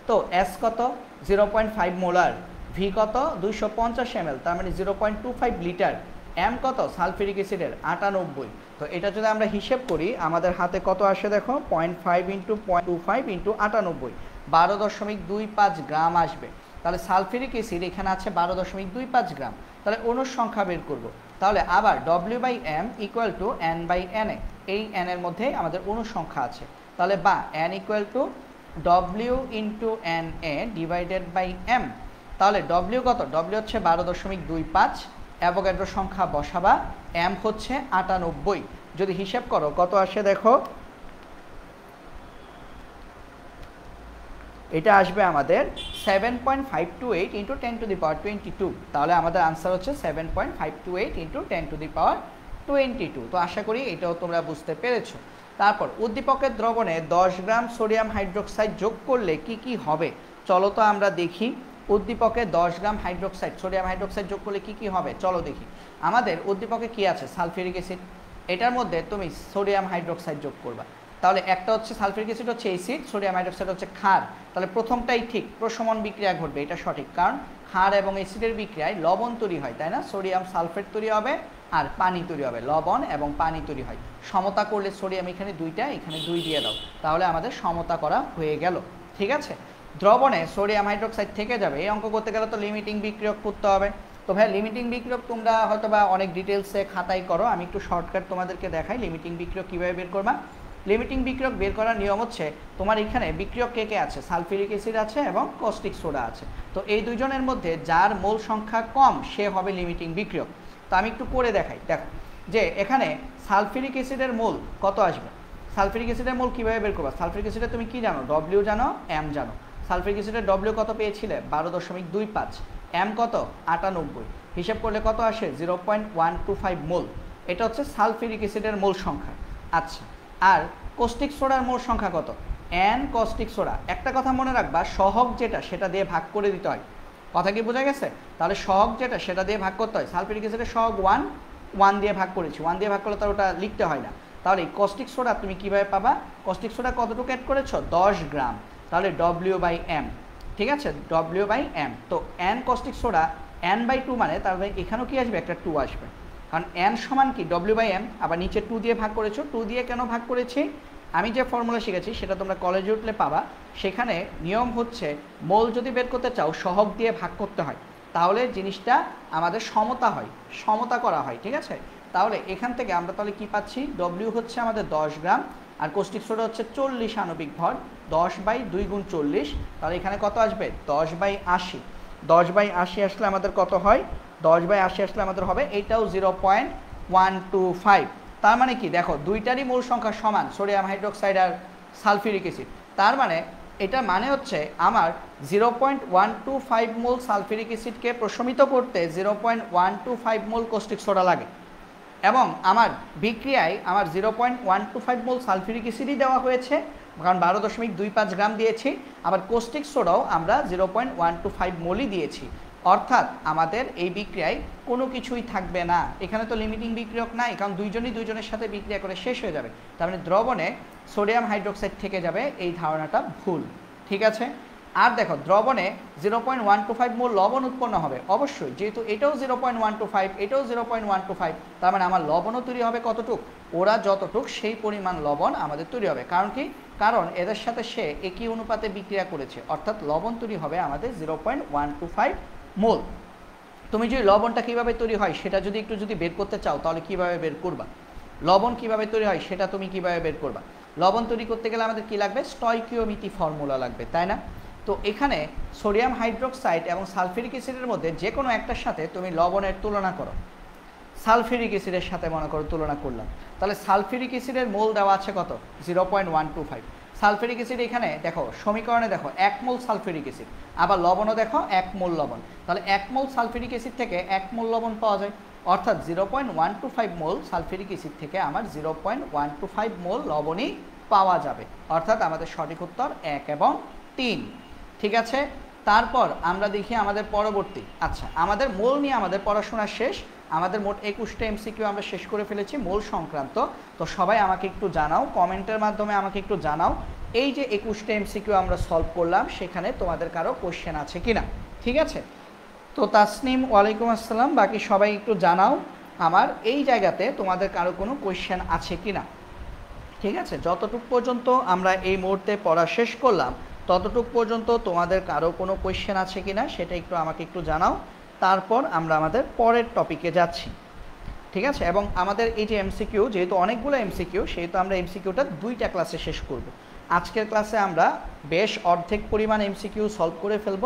তো S কত? 0.5 মোলার, V কত? 250 ml, তার মানে 0.25 লিটার। M কত? সালফিউরিক অ্যাসিডের 98। তো এটা যদি আমরা হিসেব করি আমাদের হাতে কত আসে দেখো? 0.5 × 0.25 × 98, 12.25 গ্রাম আসবে। তাহলে সালফিউরিক অ্যাসিড এখানে আছে 12.25 গ্রাম। তাহলে অণুর সংখ্যা বের করব। তাহলে আবার W/m = N/Na, এই n এর মধ্যে আমাদের অণুর সংখ্যা আছে। তাহলে বা N = W × Na / m। তাহলে W কত? W হচ্ছে 12.25, অ্যাভোগাড্রো সংখ্যা বসাবা, m হচ্ছে 98। যদি হিসাব করো কত আসে দেখো, এটা আসবে আমাদের 7.528 × 10⁻22। তাহলে আমাদের আনসার হচ্ছে 7.528 × 10⁻22। তো আশা করি এটাও তোমরা বুঝতে পেরেছো। তারপর উদ্দীপকের দ্রবণে 10 গ্রাম সোডিয়াম হাইড্রোক্সাইড যোগ করলে কি কি হবে? চলো তো আমরা দেখি। উদ্দীপকে 10 গ্রাম সোডিয়াম হাইড্রোক্সাইড যোগ করলে কি কি হবে? চলো দেখি। আমাদের উদ্দীপকে কি আছে? Sulphuric acid. এটার মধ্যে তুমি সোডিয়াম হাইড্রোক্সাইড যোগ করবা। তাহলে একটা হচ্ছে সালফিউরিক অ্যাসিড হচ্ছে অ্যাসিড, সোডিয়াম হাইড্রোক্সাইড হচ্ছে ক্ষার। তাহলে প্রথমটাই ঠিক, প্রশমন বিক্রিয়া ঘটবে, এটা সঠিক। কারণ ক্ষার এবং অ্যাসিডের বিক্রিয়ায় লবণ তৈরি হয়, তাই না? সোডিয়াম সালফেট তৈরি হবে আর পানি তৈরি হবে, লবণ এবং পানি তৈরি হয়। সমতা করলে সোডিয়াম এখানে 2টা, এখানে 2 দিয়ে দাও, তাহলে আমাদের সমতা করা হয়ে গেল, ঠিক আছে? দ্রবণে সোডিয়াম হাইড্রোক্সাইড থেকে যাবে। এই অঙ্ক করতে গেলে তো লিমিটিং বিক্রিয়ক করতে হবে। তো ভাই লিমিটিং বিক্রিয়ক তোমরা হয়তো বা অনেক ডিটেলসে খাতায় করো, আমি একটু শর্টকাট তোমাদেরকে দেখাই লিমিটিং বিক্রিয়ক কীভাবে বের করবা। লিমিটিং বিক্রিয়ক বের করার নিয়ম হচ্ছে তোমার এখানে বিক্রিয়ক কে কে আছে, সালফিউরিক অ্যাসিড আছে এবং কস্টিক সোডা আছে। তো এই দুইজনের মধ্যে যার মোল সংখ্যা কম সে হবে লিমিটিং বিক্রিয়ক। তো আমি একটু করে দেখাই, দেখো যে এখানে সালফিউরিক অ্যাসিডের মোল কত আসবে। সালফিউরিক অ্যাসিডের মোল কীভাবে বের করবা, সালফিউরিক অ্যাসিডে তুমি কি জানো, ডব্লিউ জানো, এম জানো। সালফিউরিক অ্যাসিডের ডব্লিউ কত পেয়েছিলে, 12.25, এম কত 98, হিসাব করলে কত আসে 0.125 মোল। এটা হচ্ছে সালফিউরিক অ্যাসিডের মোল সংখ্যা। আচ্ছা, আর কস্টিক সোডার মোল সংখ্যা কত, এন কস্টিক সোডা। একটা কথা মনে রাখবা, সহগ যেটা সেটা দিয়ে ভাগ করে দিতে হয়। কথা কি বোঝা গেছে? তাহলে সহগ যেটা সেটা দিয়ে ভাগ করতে হয়। সালফিউরিক অ্যাসিডের সহগ 1 দিয়ে ভাগ করেছি, 1 দিয়ে ভাগ করলে তার ওটা লিখতে হয় না। তাহলে এই কস্টিক সোডা তুমি কীভাবে পাবা, কস্টিক সোডা কতটুকু অ্যাড করেছো, 10 গ্রাম, তাহলে W/M, ঠিক আছে, W/M। তো এন কস্টিক সোডা N/2 মানে তাহলে এখানেও কি আসবে, একটা 2 আসবে, কারণ এন সমান কি W/M, আবার নিচে 2 দিয়ে ভাগ করেছো। 2 দিয়ে কেন ভাগ করেছি, আমি যে ফর্মুলা শিখেছি সেটা তোমরা কলেজে উঠলে পাবা। সেখানে নিয়ম হচ্ছে মোল যদি বের করতে চাও সহগ দিয়ে ভাগ করতে হয়, তাহলে জিনিসটা আমাদের সমতা হয়, সমতা করা হয়, ঠিক আছে। তাহলে এখান থেকে আমরা তাহলে কি পাচ্ছি, ডব্লিউ হচ্ছে আমাদের 10 গ্রাম, আর কস্টিক সোডা হচ্ছে 40 আণবিক ভর, 10/2 × 40, তাহলে এখানে কত আসবে 10/80। 10/80 আসলে আমাদের কত হয়, 10/80 আসলে আমাদের হবে এইটাও 0.125। তার মানে কি দেখো, দুইটারই মূল সংখ্যা সমান, সোডিয়াম হাইড্রোক্সাইড আর সালফিউরিক অ্যাসিড। তার মানে এটা মানে হচ্ছে আমার 0.125 মোল সালফিউরিক অ্যাসিডকে প্রশমিত করতে 0.125 মোল কস্টিক সোডা লাগে, এবং আমার বিক্রিয়ায় আমার 0.125 মোল সালফিউরিক অ্যাসিডই দেওয়া হয়েছে, কারণ 12.25 গ্রাম দিয়েছি, আবার কস্টিক সোডাও আমরা 0.125 মোলই দিয়েছি। অর্থাৎ আমাদের এই বিক্রিয়ায় কোনো কিছুই থাকবে না, এখানে তো লিমিটিং বিক্রিয়ক নাই, কারণ দুইজনই দুইজনের সাথে বিক্রিয়া করে শেষ হয়ে যাবে। তার মানে দ্রবণে সোডিয়াম হাইড্রোক্সাইড থেকে যাবে, এই ধারণাটা ভুল, ঠিক আছে। আর দেখো দ্রবণে 0.125 মোল লবণ উৎপন্ন হবে অবশ্যই, যেহেতু এটাও 0.125, এটাও 0.125, তার মানে আমার লবণও তৈরি হবে কতটুক, ওরা যতটুক সেই পরিমাণ লবণ আমাদের তৈরি হবে। কারণ কি, কারণ এদের সাথে সে একই অনুপাতে বিক্রিয়া করেছে, অর্থাৎ লবণ তৈরি হবে আমাদের 0.125 মোল। তুমি যদি লবণটা কীভাবে তৈরি হয় সেটা যদি একটু বের করতে চাও, তাহলে কীভাবে বের করবা, লবণ কীভাবে তৈরি হয় সেটা তুমি কীভাবে বের করবা। লবণ তৈরি করতে গেলে আমাদের কী লাগবে, স্টয়কিওমিতি ফর্মুলা লাগবে, তাই না। তো এখানে সোডিয়াম হাইড্রোক্সাইড এবং সালফিউরিক অ্যাসিডের মধ্যে যে কোনো একটার সাথে তুমি লবণের তুলনা করো, সালফিউরিক অ্যাসিডের সাথে মনে করো তুলনা করলাম, তাহলে সালফিউরিক অ্যাসিডের মোল দেওয়া আছে কত, 0.125। সালফিউরিক অ্যাসিড এখানে দেখো সমীকরণে দেখো 1 মোল সালফিউরিক অ্যাসিড, আবার লবণও দেখো 1 মোল লবণ, তাহলে 1 মোল সালফিউরিক অ্যাসিড থেকে 1 মোল লবণ পাওয়া যায়, অর্থাৎ 0.125 মোল সালফিউরিক অ্যাসিড থেকে আমার 0.125 মোল লবণই পাওয়া যাবে, অর্থাৎ আমাদের সঠিক উত্তর 1 এবং 3, ঠিক আছে। তারপর আমরা দেখি আমাদের পরবর্তী, আচ্ছা আমাদের মোল নিয়ে আমাদের পড়াশোনা শেষ, আমাদের মোট 21টা এমসিকিউ আমরা শেষ করে ফেলেছি মোল সংক্রান্ত। তো সবাই আমাকে একটু জানাও, কমেন্টের মাধ্যমে আমাকে একটু জানাও, এই যে 21টা এমসিকিউ আমরা সলভ করলাম সেখানে তোমাদের কারো কোশ্চেন আছে কিনা, ঠিক আছে। তো তাসনিম ওয়ালাইকুম আসসালাম, বাকি সবাই একটু জানাও আমার এই জায়গাতে তোমাদের কারো কোনো কোশ্চেন আছে কিনা, ঠিক আছে। যতটুকু পর্যন্ত আমরা এই মুহূর্তে পড়া শেষ করলাম ততটুকু পর্যন্ত তোমাদের কারো কোনো কোশ্চেন আছে কিনা সেটা একটু আমাকে একটু জানাও, তারপর আমরা আমাদের পরের টপিকে যাচ্ছি, ঠিক আছে। এবং আমাদের এই যে এমসিকিউ, যেহেতু অনেকগুলো এমসিকিউ, সেহেতু আমরা এমসিকিউটা 2টা ক্লাসে শেষ করব। আজকের ক্লাসে আমরা বেশ অর্ধেক পরিমাণ এমসিকিউ সলভ করে ফেলব,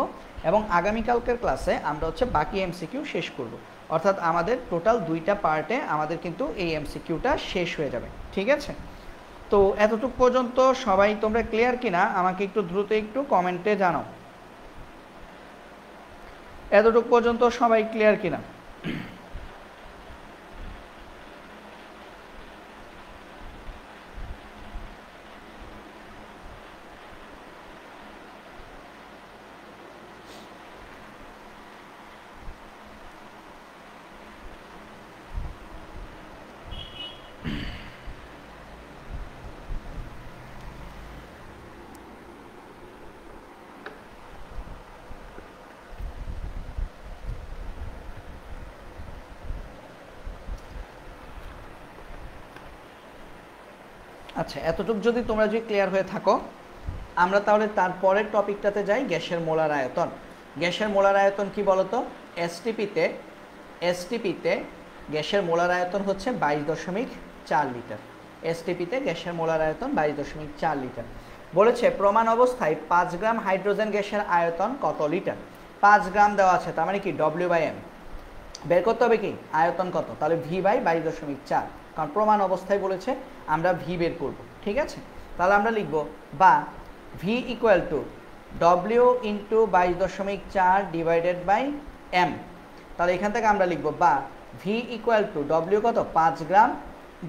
এবং আগামীকালকের ক্লাসে আমরা হচ্ছে বাকি এমসিকিউ শেষ করব, অর্থাৎ আমাদের টোটাল 2টা পার্টে আমাদের কিন্তু এই এমসিকিউটা শেষ হয়ে যাবে, ঠিক আছে। তো এতটুকু পর্যন্ত সবাই তোমরা ক্লিয়ার কিনা আমাকে একটু দ্রুত একটু কমেন্টে জানাও, এতটুকু পর্যন্ত সবাই ক্লিয়ার কিনা। আচ্ছা এতটুকু যদি তোমরা ক্লিয়ার হয়ে থাকো, আমরা তাহলে তারপরের টপিকটাতে যাই, গ্যাসের মোলার আয়তন। গ্যাসের মোলার আয়তন কি বলতো, এসটিপিতে এসটিপিতে গ্যাসের মোলার আয়তন হচ্ছে 22.4 লিটার। এসটিপিতে গ্যাসের মোলার আয়তন 22.4 লিটার। বলেছে প্রমাণ অবস্থায় 5 গ্রাম হাইড্রোজেন গ্যাসের আয়তন কত লিটার? 5 গ্রাম দেওয়া আছে, তার মানে কি W/m বের করতে হবে কি আয়তন কত, তাহলে V/22.4, কারণ প্রমাণ অবস্থায় বলেছে আমরা ভি বের করব। ঠিক আছে, তাহলে আমরা লিখব বা V = W × 22.4 divided by m। তাহলে এখান থেকে আমরা লিখব বা V = W কত 5 গ্রাম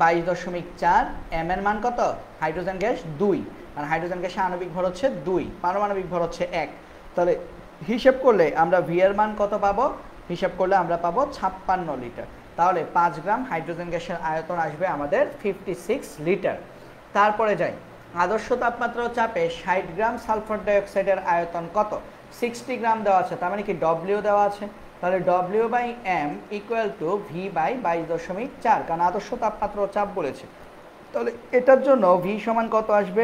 22.4, m এর মান কত হাইড্রোজেন গ্যাস 2, আর হাইড্রোজেন গ্যাসের আণবিক ভর হচ্ছে 2, পারমাণবিক ভর হচ্ছে 1। তাহলে হিসাব করলে আমরা V এর মান কত পাবো, হিসাব করলে আমরা পাবো 56 লিটার। তাহলে 5 গ্রাম হাইড্রোজেন গ্যাসের আয়তন আসবে আমাদের 56 লিটার। তারপরে যাই, আদর্শ তাপমাত্রা ও চাপে 60 গ্রাম সালফার ডাইঅক্সাইডের আয়তন কত? 60 গ্রাম দেওয়া আছে, তার মানে কি W দেওয়া আছে, তাহলে W/m = V/22.4, কারণ আদর্শ তাপমাত্রা ও চাপ বলেছে। তাহলে এটার জন্য V সমান কত আসবে?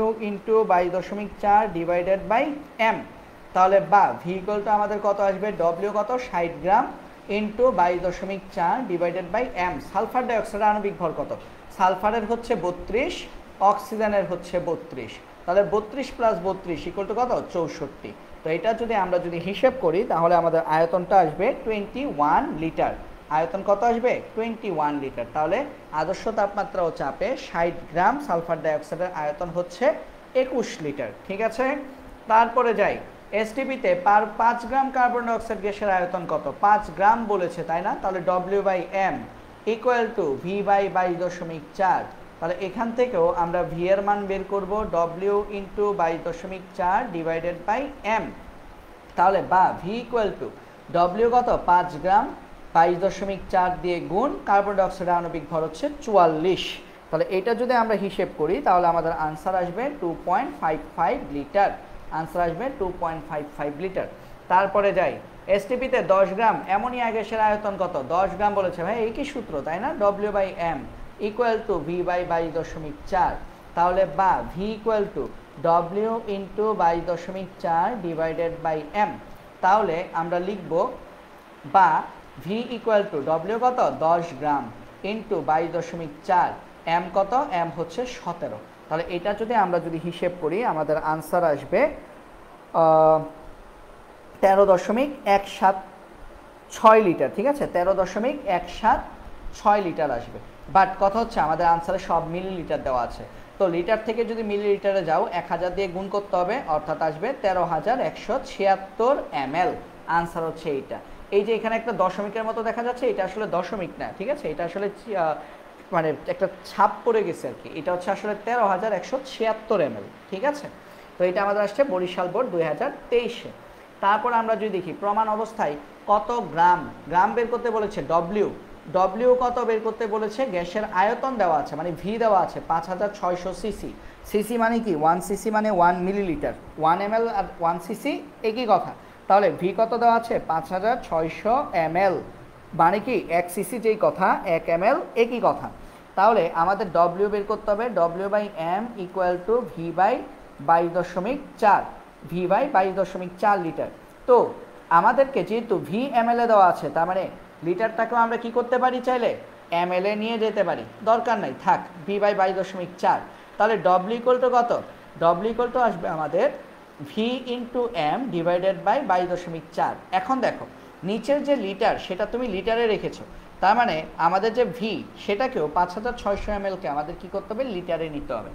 W × 22.4 divided by m। তাহলে বা V = আমাদের কত আসবে? W কত 60 gram into 22.4 divided by m। Sulphur ডাইঅক্সাইডের আণবিক ভর কত? সালফারের হচ্ছে 32, অক্সিজেনের হচ্ছে 32, তাহলে 32 + 32 = কত 64। তো এটা যদি আমরা হিসেব করি তাহলে আমাদের আয়তনটা আসবে 21 লিটার। আয়তন কত আসবে? 21 লিটার। তাহলে আদর্শ তাপমাত্রা ও চাপে 60 গ্রাম সালফার ডাইঅক্সাইডের আয়তন হচ্ছে 21 লিটার। ঠিক আছে, তারপরে যাই, এসটিপিতে 5 গ্রাম কার্বন ডাইঅক্সাইড গ্যাসের আয়তন কত? 5 গ্রাম বলেছে, তাই না? তাহলে W/m = V/22.4। তাহলে এখান থেকেও আমরা V এর মান বের করব, W × 22.4 ডিভাইডেড বাই m। তাহলে বা V = W কত 5 গ্রাম 22.4 দিয়ে গুণ, কার্বন ডাইঅক্সাইডের আণবিক ভর হচ্ছে 44। তাহলে এটা যদি আমরা হিসেব করি তাহলে আমাদের আনসার আসবে 2.55 লিটার। আনসার আসবে 2.55 লিটার। তারপরে যাই, এসটিপিতে 10 গ্রাম অ্যামোনিয়া গ্যাসের আয়তন কত? 10 গ্রাম বলেছে, ভাই এই কি সূত্র, তাই না? W/m = V/22.4। তাহলে বা V = W × 22.4 divided by m। তাহলে আমরা লিখব বা V = W কত 10 গ্রাম ইন্টু 22.4, m কত? m হচ্ছে 17। তাহলে এটা যদি আমরা হিসেব করি আমাদের আনসার আসবে 13.176 লিটার। ঠিক আছে, 13.176 লিটার আসবে। বাট কথা হচ্ছে আমাদের আনসারে সব মিলিলিটার দেওয়া আছে, তো লিটার থেকে যদি মিলিলিটারে যাও 1000 দিয়ে গুণ করতে হবে, অর্থাৎ আসবে 13,176 ml। আনসার হচ্ছে এইটা। এই যে এখানে একটা দশমিকের মতো দেখা যাচ্ছে, এটা আসলে দশমিক না, ঠিক আছে, এটা আসলে মানে একটা ছাপ পড়ে গেছে আর কি। এটা হচ্ছে আসলে 13,176 ml। ঠিক আছে, তো এটা আমাদের আসছে বরিশাল বোর্ড 2023-এ। তারপর আমরা যদি দেখি প্রমাণ অবস্থায় কত গ্রাম, গ্রাম বের করতে বলেছে, W কত বের করতে বলেছে, গ্যাসের আয়তন দেওয়া আছে, মানে V দেওয়া আছে 5600 সিসি। সিসি মানে কি 1 সিসি মানে 1 মিলিলিটার, 1 ml আর 1 সিসি একই কথা। তাহলে V কত দেওয়া আছে 5600 ml, মানে কি 1 সিসি যেই কথা 1 ml একই কথা। তাহলে আমাদের W বের করতে হবে, W/m = V/22.4, V/22.4 লিটার। তো আমাদেরকে যেহেতু V ml এ দেওয়া আছে, তার মানে লিটারটাকেও আমরা কি করতে পারি, চাইলে ml এ নিয়ে যেতে পারি, দরকার নাই, থাক V/22.4। তাহলে W = কত? W আসবে আমাদের V × m ডিভাইডেড বাই 22.4। এখন দেখো নিচের যে লিটার সেটা তুমি লিটারে রেখেছো, তার মানে আমাদের যে V সেটাকেও 5600 ml-কে আমাদের কি করতে হবে, লিটারে নিতে হবে।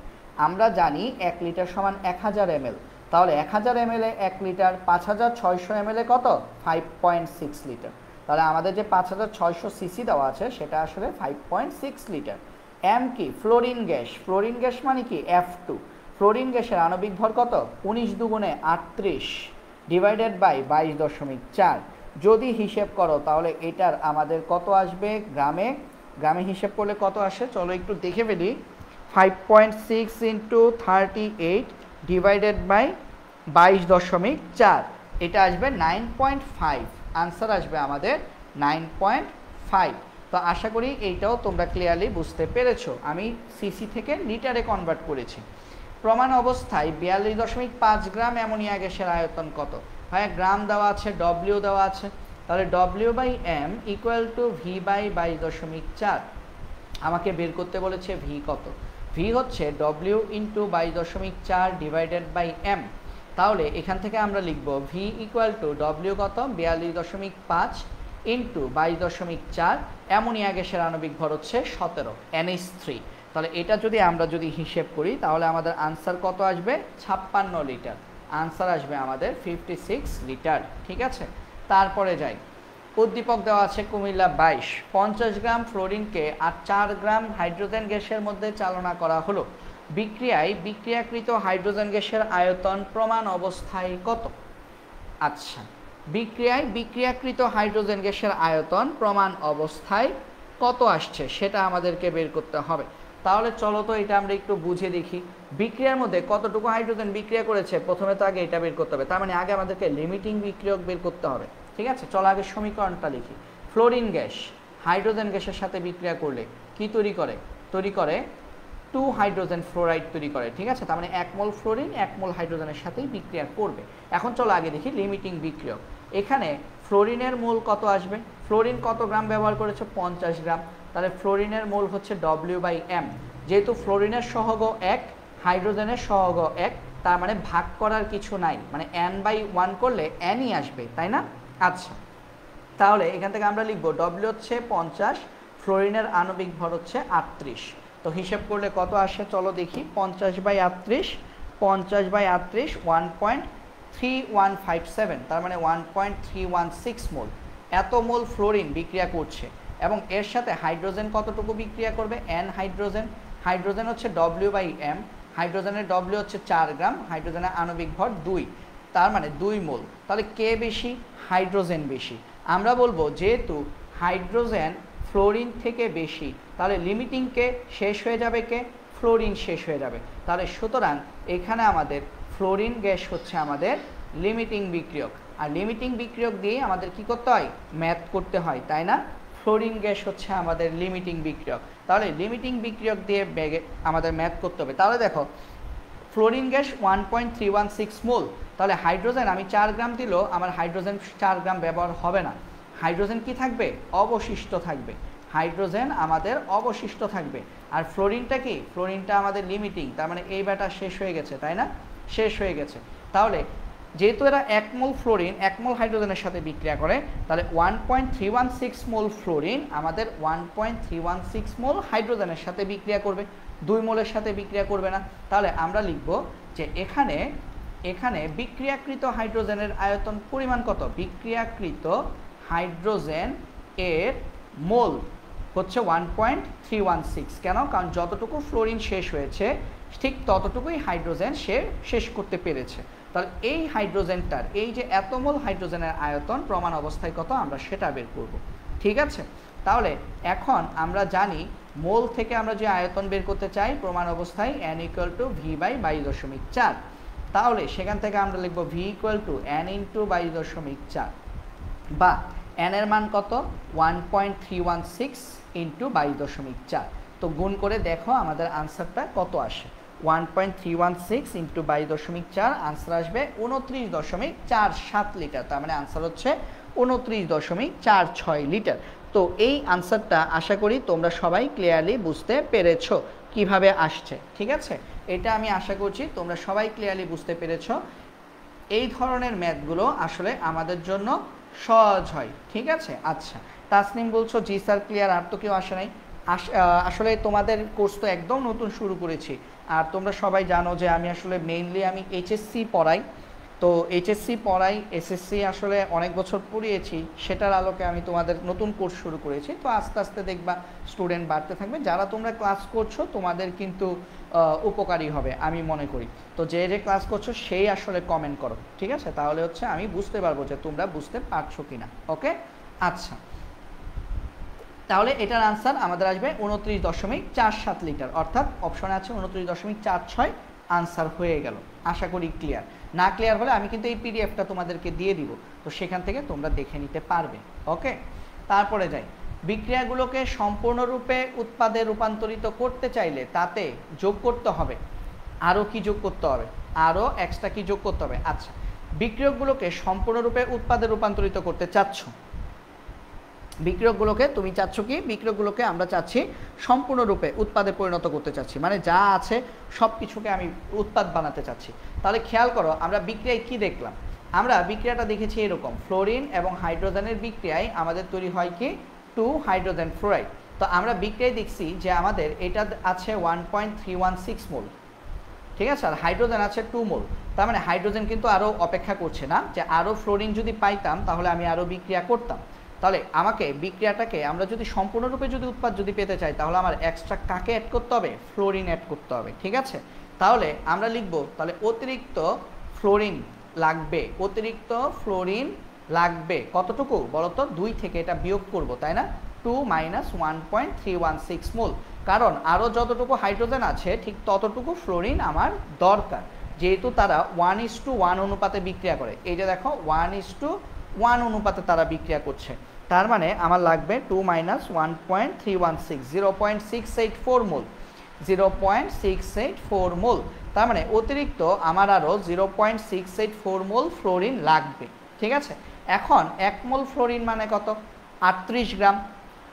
আমরা জানি 1 লিটার সমান 1000 ml, তাহলে 1000 ml এ 1 লিটার, 5600 ml এ কত 5.6 লিটার। তাহলে আমাদের যে 5600 সিসি দেওয়া আছে সেটা আসলে 5.6 লিটার। m কি ফ্লোরিন গ্যাস, ফ্লোরিন গ্যাস মানে কি F2। ফ্লোরিন গ্যাসের আণবিক ভর কত 19 দুগুণে 38 ডিভাইডেড বাই 22.4। যদি হিসেব করো তাহলে এটার আমাদের কত আসবে গ্রামে, গ্রামে হিসেব করলে কত আসে চলো একটু দেখে ফেলি। 5.6 × 38 ডিভাইডেড বাই 22.4, এটা আসবে 9.5। আনসার আসবে আমাদের 9.5। তো আশা করি এইটাও তোমরা ক্লিয়ারলি বুঝতে পেরেছো, আমি সিসি থেকে লিটারে কনভার্ট করেছি। প্রমাণ অবস্থায় 42.5 গ্রাম অ্যামোনিয়া গ্যাসের আয়তন কত? ভাই গ্রাম দেওয়া আছে, W দেওয়া আছে, তাহলে W/m ইকুয়াল টু V/22.4। আমাকে বের করতে বলেছে V কত, V হচ্ছে W into 22.4 divided by m। তাহলে এখান থেকে আমরা লিখব V ইকুয়াল টু W কত 42.5 ইন্টু 22.4, অ্যামোনিয়া গ্যাসের আণবিক ভর হচ্ছে 17 NH3। তাহলে এটা আমরা যদি হিসেব করি তাহলে আমাদের আনসার কত আসবে 56 লিটার, আনসার আসবে আমাদের 56 লিটার। ঠিক আছে, তারপরে যাই। উদ্দীপক দেওয়া আছে কুমিল্লা 22, 50 গ্রাম ফ্লোরিনকে আর 4 গ্রাম হাইড্রোজেন গ্যাসের মধ্যে চালনা করা হলো। বিক্রিয়ায় বিক্রিয়াকৃত হাইড্রোজেন গ্যাসের আয়তন প্রমাণ অবস্থায় কত? আচ্ছা, বিক্রিয়ায় বিক্রিয়াকৃত হাইড্রোজেন গ্যাসের আয়তন প্রমাণ অবস্থায় কত আসছে সেটা আমাদেরকে বের করতে হবে। তাহলে চলো তো এটা আমরা একটু বুঝে দেখি। বিক্রিয়ার মধ্যে কতটুকু হাইড্রোজেন বিক্রিয়া করেছে প্রথমে তো আগে এটা বের করতে হবে, তার মানে আগে আমাদেরকে লিমিটিং বিক্রিয়ক বের করতে হবে। ঠিক আছে, চলো আগে সমীকরণটা লিখি। ফ্লোরিন গ্যাস হাইড্রোজেন গ্যাসের সাথে বিক্রিয়া করলে কি তৈরি করে? তৈরি করে 2 হাইড্রোজেন ফ্লোরাইড তৈরি করে। ঠিক আছে, তার মানে 1 মোল ফ্লোরিন 1 মোল হাইড্রোজেনের সাথেই বিক্রিয়া করবে। এখন চলো আগে দেখি লিমিটিং বিক্রিয়ক। এখানে ফ্লোরিনের মোল কত আসবে? ফ্লোরিন কত গ্রাম ব্যবহার করেছে? 50 গ্রাম। তাহলে ফ্লোরিনের মোল হচ্ছে W/m। যেহেতু ফ্লোরিনের সহগ 1, হাইড্রোজেনের সহগ 1, তার মানে ভাগ করার কিছু নাই, মানে n/1 করলে nই আসবে, তাই না? আচ্ছা, তাহলে এখান থেকে আমরা লিখব W হচ্ছে 50, ফ্লোরিনের আণবিক ভর হচ্ছে 38। তো হিসেব করলে কত আসে চলো দেখি। 50/38, 50/38 1.3157, তার মানে 1.316 মোল। এত মোল ফ্লোরিন বিক্রিয়া করছে এবং এর সাথে হাইড্রোজেন কতটুকু বিক্রিয়া করবে? n hydrogen. হাইড্রোজেন হচ্ছে W/m, হাইড্রোজেনের W হচ্ছে 4 গ্রাম, হাইড্রোজেনের আণবিক ভর 2, তার মানে 2 মোল। তাহলে কে বেশি? হাইড্রোজেন বেশি। আমরা বলবো যেহেতু হাইড্রোজেন ফ্লোরিন থেকে বেশি, তাহলে লিমিটিংকে শেষ হয়ে যাবে কে? ফ্লোরিন শেষ হয়ে যাবে। তাহলে সুতরাং এখানে আমাদের ফ্লোরিন গ্যাস হচ্ছে আমাদের লিমিটিং বিক্রিয়ক, আর লিমিটিং বিক্রিয়ক দিয়ে আমাদের কি করতে হয়? ম্যাথ করতে হয়, তাই না? ফ্লোরিন গ্যাস হচ্ছে আমাদের লিমিটিং বিক্রিয়ক। তাহলে লিমিটিং বিক্রিয়ক দিয়ে আমাদের ম্যাথ করতে হবে। তাহলে দেখো ফ্লোরিন গ্যাস 1.316 মোল, তাহলে হাইড্রোজেন আমি 4 গ্রাম দিলেও আমার হাইড্রোজেন 4 গ্রাম ব্যবহার হবে না। হাইড্রোজেন কি থাকবে? অবশিষ্ট থাকবে। হাইড্রোজেন আমাদের অবশিষ্ট থাকবে। আর ফ্লোরিনটা কি? ফ্লোরিনটা আমাদের লিমিটিং, তার মানে এই ব্যাটা শেষ হয়ে গেছে, তাই না? শেষ হয়ে গেছে। তাহলে যেহেতু এরা 1 মোল ফ্লোরিন 1 মোল হাইড্রোজেনের সাথে বিক্রিয়া করে, তাহলে 1.316 মোল ফ্লোরিন আমাদের 1.316 মোল হাইড্রোজেনের সাথে বিক্রিয়া করবে, 2 মোলের সাথে বিক্রিয়া করবে না। তাহলে আমরা লিখব যে এখানে বিক্রিয়াকৃত হাইড্রোজেনের আয়তন পরিমাণ কত? বিক্রিয়াকৃত হাইড্রোজেন এর মোল হচ্ছে 1.316। কেন? কারণ যতটুকু ফ্লোরিন শেষ হয়েছে ঠিক ততটুকুই হাইড্রোজেন সে শেষ করতে পেরেছে। তাহলে এই হাইড্রোজেনটার এই যে এত মোল হাইড্রোজেনের আয়তন প্রমাণ অবস্থায় কত আমরা সেটা বের করব। ঠিক আছে, তাহলে এখন আমরা জানি মোল থেকে আমরা যে আয়তন বের করতে চাই প্রমাণ অবস্থায় n = V/22.4। তাহলে সেখান থেকে আমরা লিখব V = n × 22.4, বা n এর মান কত? 1.316 × 22.4। তো গুণ করে দেখো আমাদের আনসারটা কত আসে। 1.316 × 22.4 আনসার আসবে 29.47 লিটার। তার মানে আনসার হচ্ছে 29.46 লিটার। তো এই আনসারটা আশা করি তোমরা সবাই ক্লিয়ারলি বুঝতে পেরেছো কিভাবে আসছে। ঠিক আছে, এটা আমি আশা করছি তোমরা সবাই ক্লিয়ারলি বুঝতে পেরেছো। এই ধরনের ম্যাথগুলো আসলে আমাদের জন্য সহজ হয়। ঠিক আছে, আচ্ছা তাসনিম বলছো জি স্যার ক্লিয়ার, আর তো কেউ আসে নাই। আসলে তোমাদের কোর্স তো একদম নতুন শুরু করেছি, আর তোমরা সবাই জানো যে আমি আসলে মেইনলি আমি এইচএসসি পড়াই। তো এইচএসসি পড়াই, এসএসসি আসলে অনেক বছর পড়িয়েছি, সেটার আলোকে আমি তোমাদের নতুন কোর্স শুরু করেছি। তো আস্তে আস্তে দেখবা স্টুডেন্ট বাড়তে থাকবে। যারা তোমরা ক্লাস করছো তোমাদের কিন্তু উপকারী হবে আমি মনে করি। তো যে যে ক্লাস করছো সেই আসলে কমেন্ট করো, ঠিক আছে? তাহলে হচ্ছে আমি বুঝতে পারবো যে তোমরা বুঝতে পারছো কিনা। ওকে, আচ্ছা তাহলে এটার আনসার আমাদের আসবে 29.47 লিটার, অর্থাৎ অপশনে আছে 29.46। আনসার হয়ে গেল, আশা করি ক্লিয়ার। না ক্লিয়ার হলে আমি কিন্তু এই পিডিএফটা তোমাদেরকে দিয়ে দিব, তো সেখান থেকে তোমরা দেখে নিতে পারবে। ওকে, তারপরে যাই। বিক্রিয়াগুলোকে সম্পূর্ণরূপে উৎপাদে রূপান্তরিত করতে চাইলে তাতে যোগ করতে হবে। আরও কি যোগ করতে হবে? আরও এক্সট্রা কি যোগ করতে হবে? আচ্ছা, বিক্রিয়কগুলোকে সম্পূর্ণরূপে উৎপাদে রূপান্তরিত করতে চাচ্ছ, বিক্রিয়কগুলোকে তুমি চাচ্ছ কি, বিক্রিয়কগুলোকে আমরা চাচ্ছি সম্পূর্ণরূপে উৎপাদে পরিণত করতে চাচ্ছি, মানে যা আছে সব কিছুকে আমি উৎপাদ বানাতে চাচ্ছি। তাহলে খেয়াল করো আমরা বিক্রিয়ায় কি দেখলাম, আমরা বিক্রিয়াটা দেখেছি এরকম, ফ্লোরিন এবং হাইড্রোজেনের বিক্রিয়ায় আমাদের তৈরি হয় কি 2 হাইড্রোজেন ফ্লোরাইড। তো আমরা বিক্রিয়ায় দেখছি যে আমাদের এটা আছে 1.316 মোল, ঠিক আছে, আর হাইড্রোজেন আছে 2 মোল। তার মানে হাইড্রোজেন কিন্তু আরও অপেক্ষা করছে না, যে আরও ফ্লোরিন যদি পাইতাম তাহলে আমি আরও বিক্রিয়া করতাম। তাহলে আমাকে বিক্রিয়াটাকে আমরা যদি সম্পূর্ণরূপে যদি উৎপাদ যদি পেতে চাই তাহলে আমার এক্সট্রা কাকে অ্যাড করতে হবে, ফ্লোরিন অ্যাড করতে হবে, ঠিক আছে। তাহলে আমরা লিখব তাহলে অতিরিক্ত ফ্লোরিন লাগবে, অতিরিক্ত ফ্লোরিন লাগবে কতটুকু বলো তো, 2 থেকে এটা বিয়োগ করব, তাই না, 2 মাইনাস 1.316 মোল, কারণ আরও যতটুকু হাইড্রোজেন আছে ঠিক ততটুকু ফ্লোরিন আমার দরকার, যেহেতু তারা 1:1 অনুপাতে বিক্রিয়া করে। এই যে দেখো 1:1 অনুপাতে তারা বিক্রিয়া করছে, তার মানে আমার লাগবে 2 মাইনাস 1.316, 0.684 মোল, 0.684 মোল। তার মানে অতিরিক্ত আমার আরও 0.684 মোল ফ্লোরিন লাগবে, ঠিক আছে। এখন 1 মোল ফ্লোরিন মানে কত, 38 গ্রাম।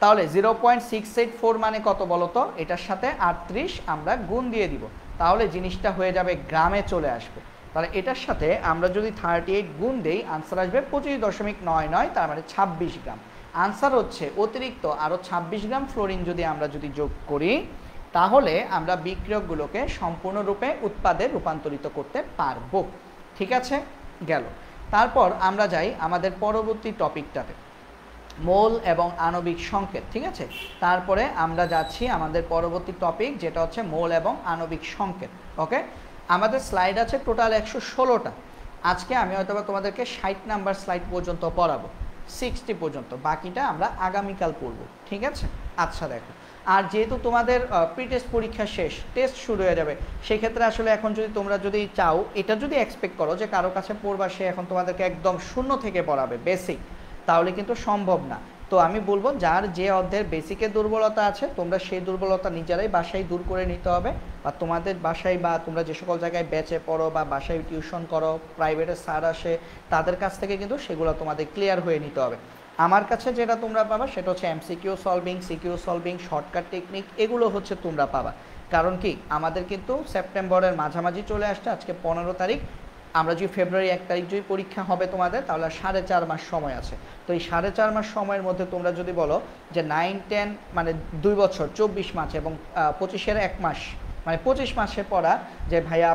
তাহলে 0.684 মানে কত বলো তো, এটার সাথে 38 আমরা গুণ দিয়ে দিব, তাহলে জিনিসটা হয়ে যাবে গ্রামে চলে আসবে। তাহলে এটার সাথে আমরা যদি 38 গুণ দেই আনসার আসবে 25.99, তার মানে 26 গ্রাম। আনসার হচ্ছে অতিরিক্ত আরও 26 গ্রাম ফ্লোরিন যদি আমরা যদি যোগ করি তাহলে আমরা বিক্রিয়কগুলোকে সম্পূর্ণরূপে উৎপাদে রূপান্তরিত করতে পারবো, ঠিক আছে, গেল। তারপর আমরা যাই আমাদের পরবর্তী টপিকটাতে, মোল এবং আণবিক সংকেত, ঠিক আছে। তারপরে আমরা যাচ্ছি আমাদের পরবর্তী টপিক যেটা হচ্ছে মোল এবং আণবিক সংকেত। ওকে, আমাদের স্লাইড আছে টোটাল 116টা। আজকে আমি হয়তো তোমাদেরকে 60 নাম্বার স্লাইড পর্যন্ত পড়াবো, 60 পর্যন্ত, বাকিটা আমরা আগামীকাল পড়ব, ঠিক আছে। আচ্ছা দেখো, আর যেহেতু তোমাদের প্রি টেস্ট পরীক্ষা শেষ, টেস্ট শুরু হয়ে যাবে, সেক্ষেত্রে আসলে এখন যদি তোমরা যদি চাও, এটা যদি এক্সপেক্ট করো যে কারো কাছে পড়বা সে এখন তোমাদেরকে একদম শূন্য থেকে পড়াবে বেসিক, তাহলে কিন্তু সম্ভব না। তো আমি বলবো যার যে অধ্যায়ের বেসিকের দুর্বলতা আছে তোমরা সেই দুর্বলতা নিজেরাই বাসায় দূর করে নিতে হবে, বা তোমাদের বাসায় বা তোমরা যে সকল জায়গায় ব্যাচে পড়ো বা বাসায় টিউশন করো, প্রাইভেটে স্যার আসে, তাদের কাছ থেকে কিন্তু সেগুলো তোমাদের ক্লিয়ার হয়ে নিতে হবে। আমার কাছে যেটা তোমরা পাবা সেটা হচ্ছে MCQ solving, CQ solving, shortcut technique, এগুলো হচ্ছে তোমরা পাবা। কারণ কি আমাদের কিন্তু সেপ্টেম্বরের মাঝামাঝি চলে আসছে, আজকে 15 তারিখ, আমরা যদি ফেব্রুয়ারি 1 তারিখ যদি পরীক্ষা হবে তোমাদের, তাহলে 4.5 মাস সময় আছে। তো এই 4.5 মাস সময়ের মধ্যে তোমরা যদি বলো যে 9, 10 মানে 2 বছর 24 মাস এবং 25-এর 1 মাস মানে 25 মাসে পড়া, যে ভাইয়া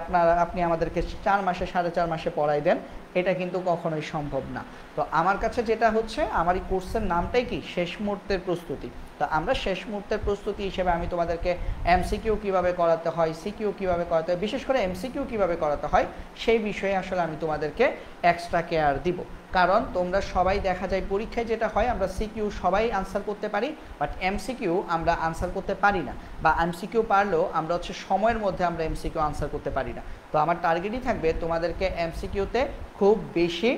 আপনি আমাদেরকে 4 মাসে 4.5 মাসে পড়াই দেন, এটা কিন্তু কখনোই সম্ভব না। তো আমার কাছে যেটা হচ্ছে, আমার এই কোর্সের নামটাই কি শেষ মুহূর্তের প্রস্তুতি। তো আমরা শেষ মুহূর্তের প্রস্তুতি হিসেবে আমি তোমাদেরকে এমসিকিউ কীভাবে করাতে হয়, সিকিউ কীভাবে করাতে হয়, বিশেষ করে এমসিকিউ কীভাবে করাতে হয় সেই বিষয়ে আসলে আমি তোমাদেরকে এক্সট্রা কেয়ার দিব। কারণ তোমরা সবাই দেখা যায় পরীক্ষায় যেটা হয়, আমরা সিকিউ সবাই আনসার করতে পারি, বাট এমসিকিউ আমরা আনসার করতে পারি না, বা এমসিকিউ পারলেও আমরা হচ্ছে সময়ের মধ্যে আমরা এমসিকিউ আনসার করতে পারি না। তো আমার টার্গেটই থাকবে তোমাদেরকে এমসিকিউতে খুব বেশি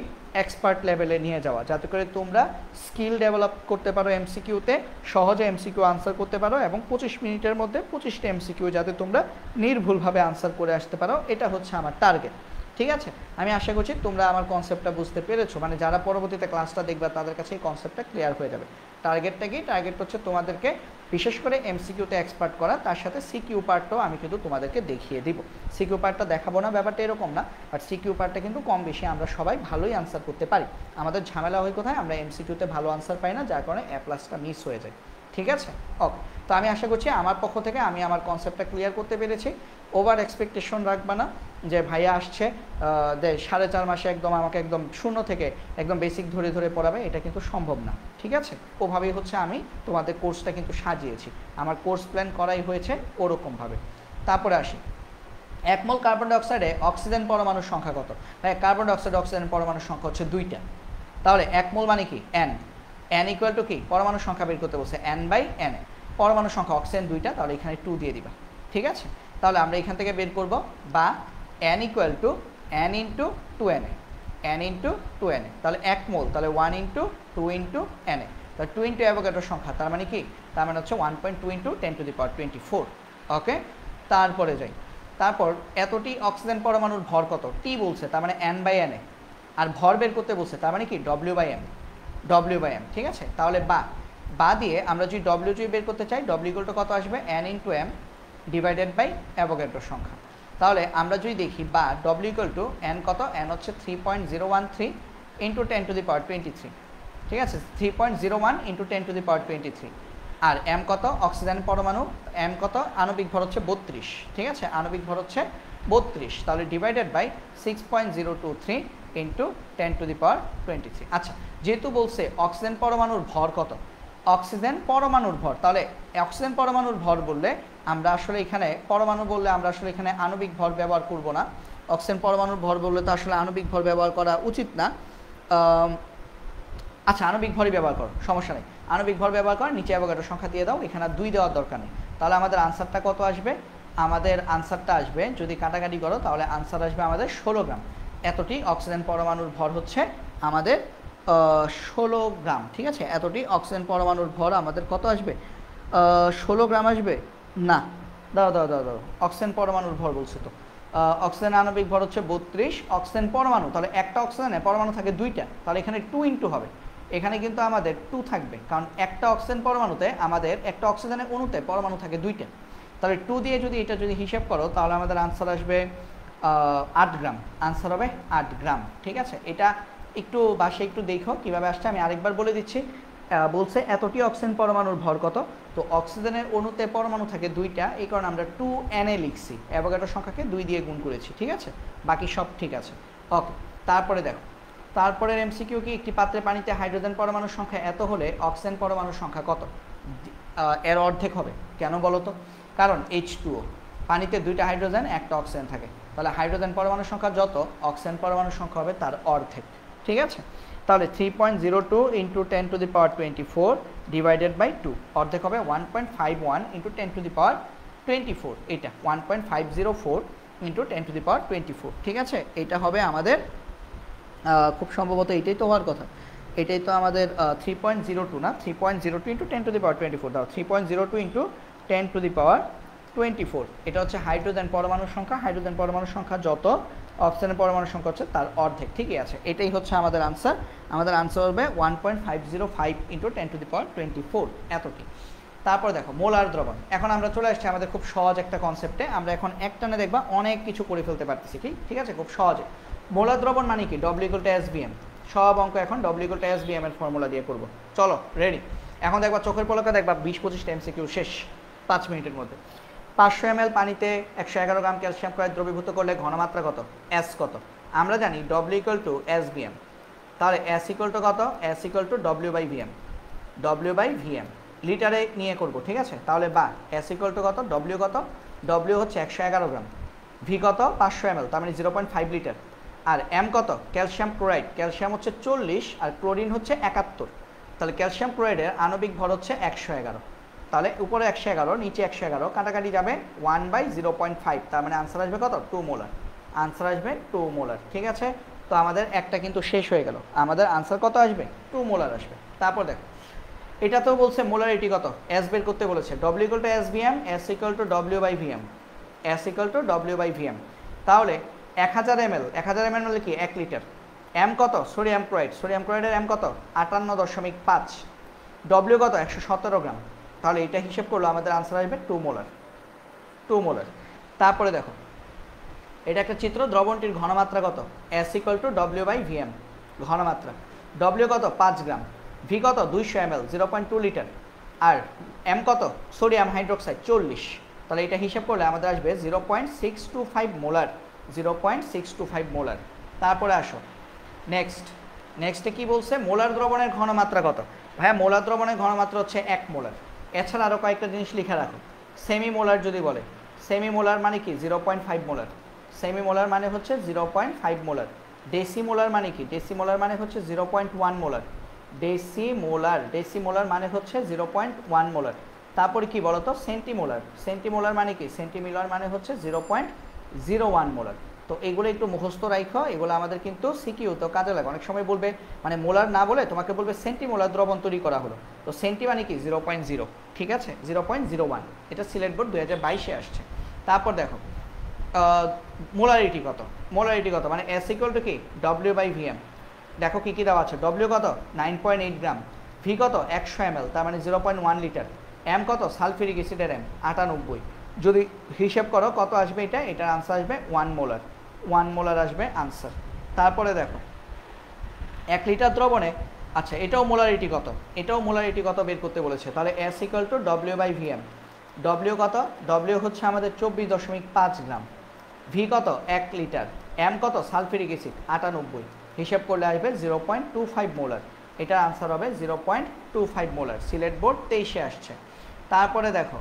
এক্সপার্ট লেভেলে নিয়ে যাওয়া, যাতে করে তোমরা স্কিল ডেভেলপ করতে পারো এমসিকিউতে, সহজে এমসিকিউ আনসার করতে পারো, এবং 25 মিনিটের মধ্যে 25টা এমসিকিউ যাতে তোমরা নির্ভুলভাবে আনসার করে আসতে পারো, এটা হচ্ছে আমার টার্গেট, ঠিক আছে। আমি আশা করছি তোমরা আমার কনসেপ্টটা বুঝতে পেরেছো, মানে যারা পরবর্তীতে ক্লাসটা দেখবে তাদের কাছে এই কনসেপ্টটা ক্লিয়ার হয়ে যাবে। টার্গেটটা কি, টার্গেট হচ্ছে তোমাদেরকে বিশেষ করে এমসিকিউতে এক্সপার্ট করা, তার সাথে সিকিউ পার্টটাও আমি কিন্তু তোমাদেরকে দেখিয়ে দিব। সিকিউ পার্টটা দেখাবো না ব্যাপারটা এরকম না, বাট সিকিউ পার্টটা কিন্তু কম বেশি আমরা সবাই ভালোই আনসার করতে পারি। আমাদের ঝামেলা হয় কোথায়, আমরা এমসিকিউতে ভালো আনসার পাই না, যার কারণে A+টা মিস হয়ে যায়, ঠিক আছে। ওকে, তো আমি আশা করছি আমার পক্ষ থেকে আমি আমার কনসেপ্টটা ক্লিয়ার করতে পেরেছি। ওভার এক্সপেকটেশন রাখবা না যে ভাইয়া আসছে 4.5 মাসে একদম আমাকে একদম শূন্য থেকে একদম বেসিক ধরে ধরে পড়াবে, এটা কিন্তু সম্ভব না, ঠিক আছে। ওভাবেই হচ্ছে আমি তোমাদের কোর্সটা কিন্তু সাজিয়েছি, আমার কোর্স প্ল্যান করাই হয়েছে ওরকমভাবে। তারপরে আসি, 1 মোল কার্বন ডাইঅক্সাইডে অক্সিজেন পরমাণুর সংখ্যা কত? ভাই কার্বন ডাইঅক্সাইড অক্সিজেন পরমাণুর সংখ্যা হচ্ছে 2টা। তাহলে 1 মোল মানে কি n, n ইকুয়াল টু কি, পরমাণুর সংখ্যা বের করতে বলছে n/n, পরমাণুর সংখ্যা অক্সিজেন 2টা, তাহলে এখানে 2 দিয়ে দিবা, ঠিক আছে। তাহলে আমরা এখান থেকে বের করব, বা n equal to n into 2na, n into 2na, তাহলে 1 মোল, তাহলে 1 ইন্টু 2 ইন্টু na, তাহলে 2 ইন্টু অ্যাভোগাড্রোর সংখ্যা, তার মানে কি, তার মানে হচ্ছে 1.2 ইন্টু 10⁻²4। ওকে, তারপরে যাই, তারপর এতটি অক্সিজেন পরমাণুর ভর কত, টি বলছে, তার মানে n/na, আর ভর বের করতে বলছে, তার মানে কি w/m, ঠিক আছে। তাহলে বা বা দিয়ে আমরা যদি ডব্লিউ বের করতে চাই, ডব্লিউ ইকুয়াল টু কত আসবে, n into M divided by অ্যাভোগাড্রোর সংখ্যা। তাহলে আমরা যদি দেখি বা ডব্লিউ ইকুয়াল টু এন কত, এন হচ্ছে 3.013 ইন্টু 10⁻23, ঠিক আছে, 3.01 ইন্টু 10⁻23। আর এম কত, অক্সিজেন পরমাণু, এম কত, আণবিক ভর হচ্ছে 32, ঠিক আছে, আণবিক ভর হচ্ছে 32, তাহলে ডিভাইডেড বাই 6.023 ইন্টু 10⁻23। আচ্ছা, যেহেতু বলছে অক্সিজেন পরমাণুর ভর কত, অক্সিজেন পরমাণুর ভর, তাহলে অক্সিজেন পরমাণুর ভর বললে আমরা আসলে এখানে পরমাণু বললে আমরা আসলে এখানে আণবিক ভর ব্যবহার করব না। অক্সিজেন পরমাণুর ভর বললে তো আসলে আণবিক ভর ব্যবহার করা উচিত না। আচ্ছা, আণবিক ভরই ব্যবহার করো, সমস্যা নেই, আণবিক ভর ব্যবহার কর, নিচে অ্যাভোগাড্রো সংখ্যা দিয়ে দাও, এখানে 2 দেওয়ার দরকার নেই। তাহলে আমাদের আনসারটা কত আসবে, আমাদের আনসারটা আসবে, যদি কাটাকাটি করো তাহলে আনসার আসবে আমাদের 16 গ্রাম। এতটি অক্সিজেন পরমাণুর ভর হচ্ছে আমাদের 16 গ্রাম, ঠিক আছে, এতটি অক্সিজেন পরমাণুর ভর আমাদের কত আসবে, 16 গ্রাম আসবে না, দাও দাও দাও দাও, অক্সিজেন পরমাণুর ভর বলছে তো, অক্সিজেন আণবিক ভর হচ্ছে 32, অক্সিজেন পরমাণু, তাহলে একটা অক্সিজেনে পরমাণু থাকে 2টা, তাহলে এখানে 2 ইন্টু হবে, এখানে কিন্তু আমাদের 2 থাকবে, কারণ একটা অক্সিজেন পরমাণুতে আমাদের একটা অক্সিজেনের অণুতে পরমাণু থাকে 2টা, তাহলে 2 দিয়ে যদি এটা যদি হিসাব করো তাহলে আমাদের আনসার আসবে 8 গ্রাম, আনসার হবে 8 গ্রাম, ঠিক আছে। এটা একটু বাসে একটু দেখো কীভাবে আসছে, আমি আরেকবার বলে দিচ্ছি। বলছে এতটি অক্সিজেন পরমাণুর ভর কত, তো অক্সিজেনের অণুতে পরমাণু থাকে 2টা, এই কারণে আমরা 2Na লিখছি, অ্যাভোগাড্রো সংখ্যাকে 2 দিয়ে গুণ করেছি, ঠিক আছে, বাকি সব ঠিক আছে। ওকে, তারপরে দেখো, তারপরের এমসিকিউ কি, একটি পাত্রে পানিতে হাইড্রোজেন পরমাণুর সংখ্যা এত হলে অক্সিজেন পরমাণুর সংখ্যা কত, এর অর্ধেক হবে, কেন বলো তো, কারণ H2O, পানিতে 2টা হাইড্রোজেন একটা অক্সিজেন থাকে, তাহলে হাইড্রোজেন পরমাণুর সংখ্যা যত, অক্সিজেন পরমাণুর সংখ্যা হবে তার অর্ধেক, ঠিক আছে। তাহলে 3.02 ইন্টু 10⁻24 ডিভাইডেড বাই 2, অর্ধেক হবে 1.51 ইন্টু 10⁻24, এটা 1.504 ইন্টু 10⁻24, ঠিক আছে, এটা হবে আমাদের খুব সম্ভবত এটাই তো হওয়ার কথা, এটাই তো আমাদের 3.02 না, 3.02 ইন্টু 10⁻24, দাও 3.02 ইন্টু 10⁻24, এটা হচ্ছে হাইড্রোজেন পরমাণুর সংখ্যা, হাইড্রোজেন পরমাণুর সংখ্যা যত, অক্সিজেনের পরমাণুর সংখ্যা হচ্ছে তার অর্ধেক, ঠিকই আছে, এটাই হচ্ছে আমাদের আনসার। আমাদের আনসার হবে 1.505 ইন্টু 10⁻24, এতটি। তারপর দেখো মোলার দ্রবণ, এখন আমরা চলে আসছি আমাদের খুব সহজ একটা কনসেপ্টে, আমরা এখন একটানে দেখবা অনেক কিছু করে ফেলতে পারতেছি, ঠিক আছে, খুব সহজে। মোলার দ্রবণ মানে কি, ডব্লিউ ইকুয়াল টু SBM, সব অঙ্ক এখন ডব্লিউ ইকুয়াল টু SBM এর ফর্মুলা দিয়ে করব, চলো রেডি। এখন দেখবা চোখের পলকে দেখবা 20-25টা এমসিকিউ শেষ 5 মিনিটের মধ্যে। 500 ml পানিতে 111 গ্রাম ক্যালসিয়াম ক্লোরাইড দ্রবীভূত করলে ঘনমাত্রা কত, S কত, আমরা জানি ডব্লিউ ইকুয়াল টু SBM, তাহলে S ইকুয়াল টু কত, S equal to W/VM, W/VM লিটারে নিয়ে করব, ঠিক আছে, তাহলে বা S ইকুয়াল টু কত, W কত, W হচ্ছে 111 গ্রাম, V কত 500 ml, তার মানে 0.5 লিটার, আর M কত, ক্যালসিয়াম ক্লোরাইড, ক্যালসিয়াম হচ্ছে 40 আর ক্লোরিন হচ্ছে 71, তাহলে ক্যালসিয়াম ক্লোরাইডের আণবিক ভর হচ্ছে 111, তাহলে উপরে 111 নিচে 111 কাটাকাটি যাবে 1/0.5, তার মানে আনসার আসবে কত, 2 মোলার, আনসার আসবে 2 মোলার, ঠিক আছে। তো আমাদের একটা কিন্তু শেষ হয়ে গেল, আমাদের আনসার কত আসবে, 2 মোলার আসবে। তারপর দেখো এটা তো বলছে মোলারিটি কত, S বের করতে বলেছে, W equal to SBM, S equal to W/VM, S equal to W/VM, তাহলে 1000 ml, 1000 ml মানে কি 1 লিটার, M কত, সোডিয়াম ক্লোরাইড, সোডিয়াম ক্লোরাইডের M কত 58.5, W কত 117 গ্রাম, তাহলে এটা হিসেব করলে আমাদের আনসার আসবে 2 মোলার, 2 মোলার। তারপরে দেখো এটা একটা চিত্র, দ্রবণটির ঘনমাত্রা কত, S ইকুয়াল টু W/VM, ঘনমাত্রা, W কত 5 গ্রাম, V কত 200 ml 0.2 লিটার, আর M কত সোডিয়াম হাইড্রোক্সাইড 40, তাহলে এটা হিসাব করলে আমাদের আসবে 0.625 মোলার, 0.625 মোলার। তারপরে আসো নেক্সটে কি বলছে, মোলার দ্রবণের ঘনমাত্রা কত, ভাইয়া মোলার দ্রবণের ঘনমাত্রা হচ্ছে 1 মোলার, এছাড়া আরও কয়েকটা জিনিস লিখে রাখো, সেমি মোলার যদি বলে, সেমি মোলার মানে কি 0.5 মোলার, সেমি মোলার মানে হচ্ছে 0.5 মোলার, ডেসিমোলার মানে কি, ডেসিমোলার মানে হচ্ছে 0.1 মোলার, ডেসিমোলার মানে হচ্ছে 0.1 মোলার। তারপরে কি বলতো, সেন্টিমোলার, সেন্টিমোলার মানে কি, সেন্টিমোলার মানে হচ্ছে 0.01 মোলার। তো এগুলো একটু মুখস্থ রাখো, এগুলো আমাদের কিন্তু সিকিউ তো কাজে লাগে, অনেক সময় বলবে মানে মোলার না বলে তোমাকে বলবে সেন্টিমোলার দ্রবণ তৈরি করা হলো, তো সেন্টি মানে কি 0.0, ঠিক আছে, 0.01, এটা সিলেট বোর্ড 2022-এ আসছে। তারপর দেখো মোলারিটি কত, মোলারিটি কত মানে S ইকুয়াল টু কি W/VM, দেখো কি কি দেওয়া আছে, W কত 9.8 গ্রাম, V ভি কত 100 ml, তার মানে 0.1 লিটার। এম কত সালফিউরিক অ্যাসিডের এম 98, যদি হিসেব করো কত আসবে, এটার আনসার আসবে 1 মোলার। 1 মোলার আসবে আনসার। তারপরে দেখো 1 লিটার দ্রবণে, আচ্ছা এটাও মোলারিটি কত, বের করতে বলেছে। তাহলে S equal to W by VM. W কত, ডব্লিউ হচ্ছে আমাদের 24.5 গ্রাম। ভি কত 1 লিটার, এম কত সালফিউরিক অ্যাসিড 98, হিসাব করলে আসবে 0.25 মোলার। এটার আনসার হবে 0.25 মোলার। সিলেট বোর্ড 23-এ আসছে। তারপরে দেখো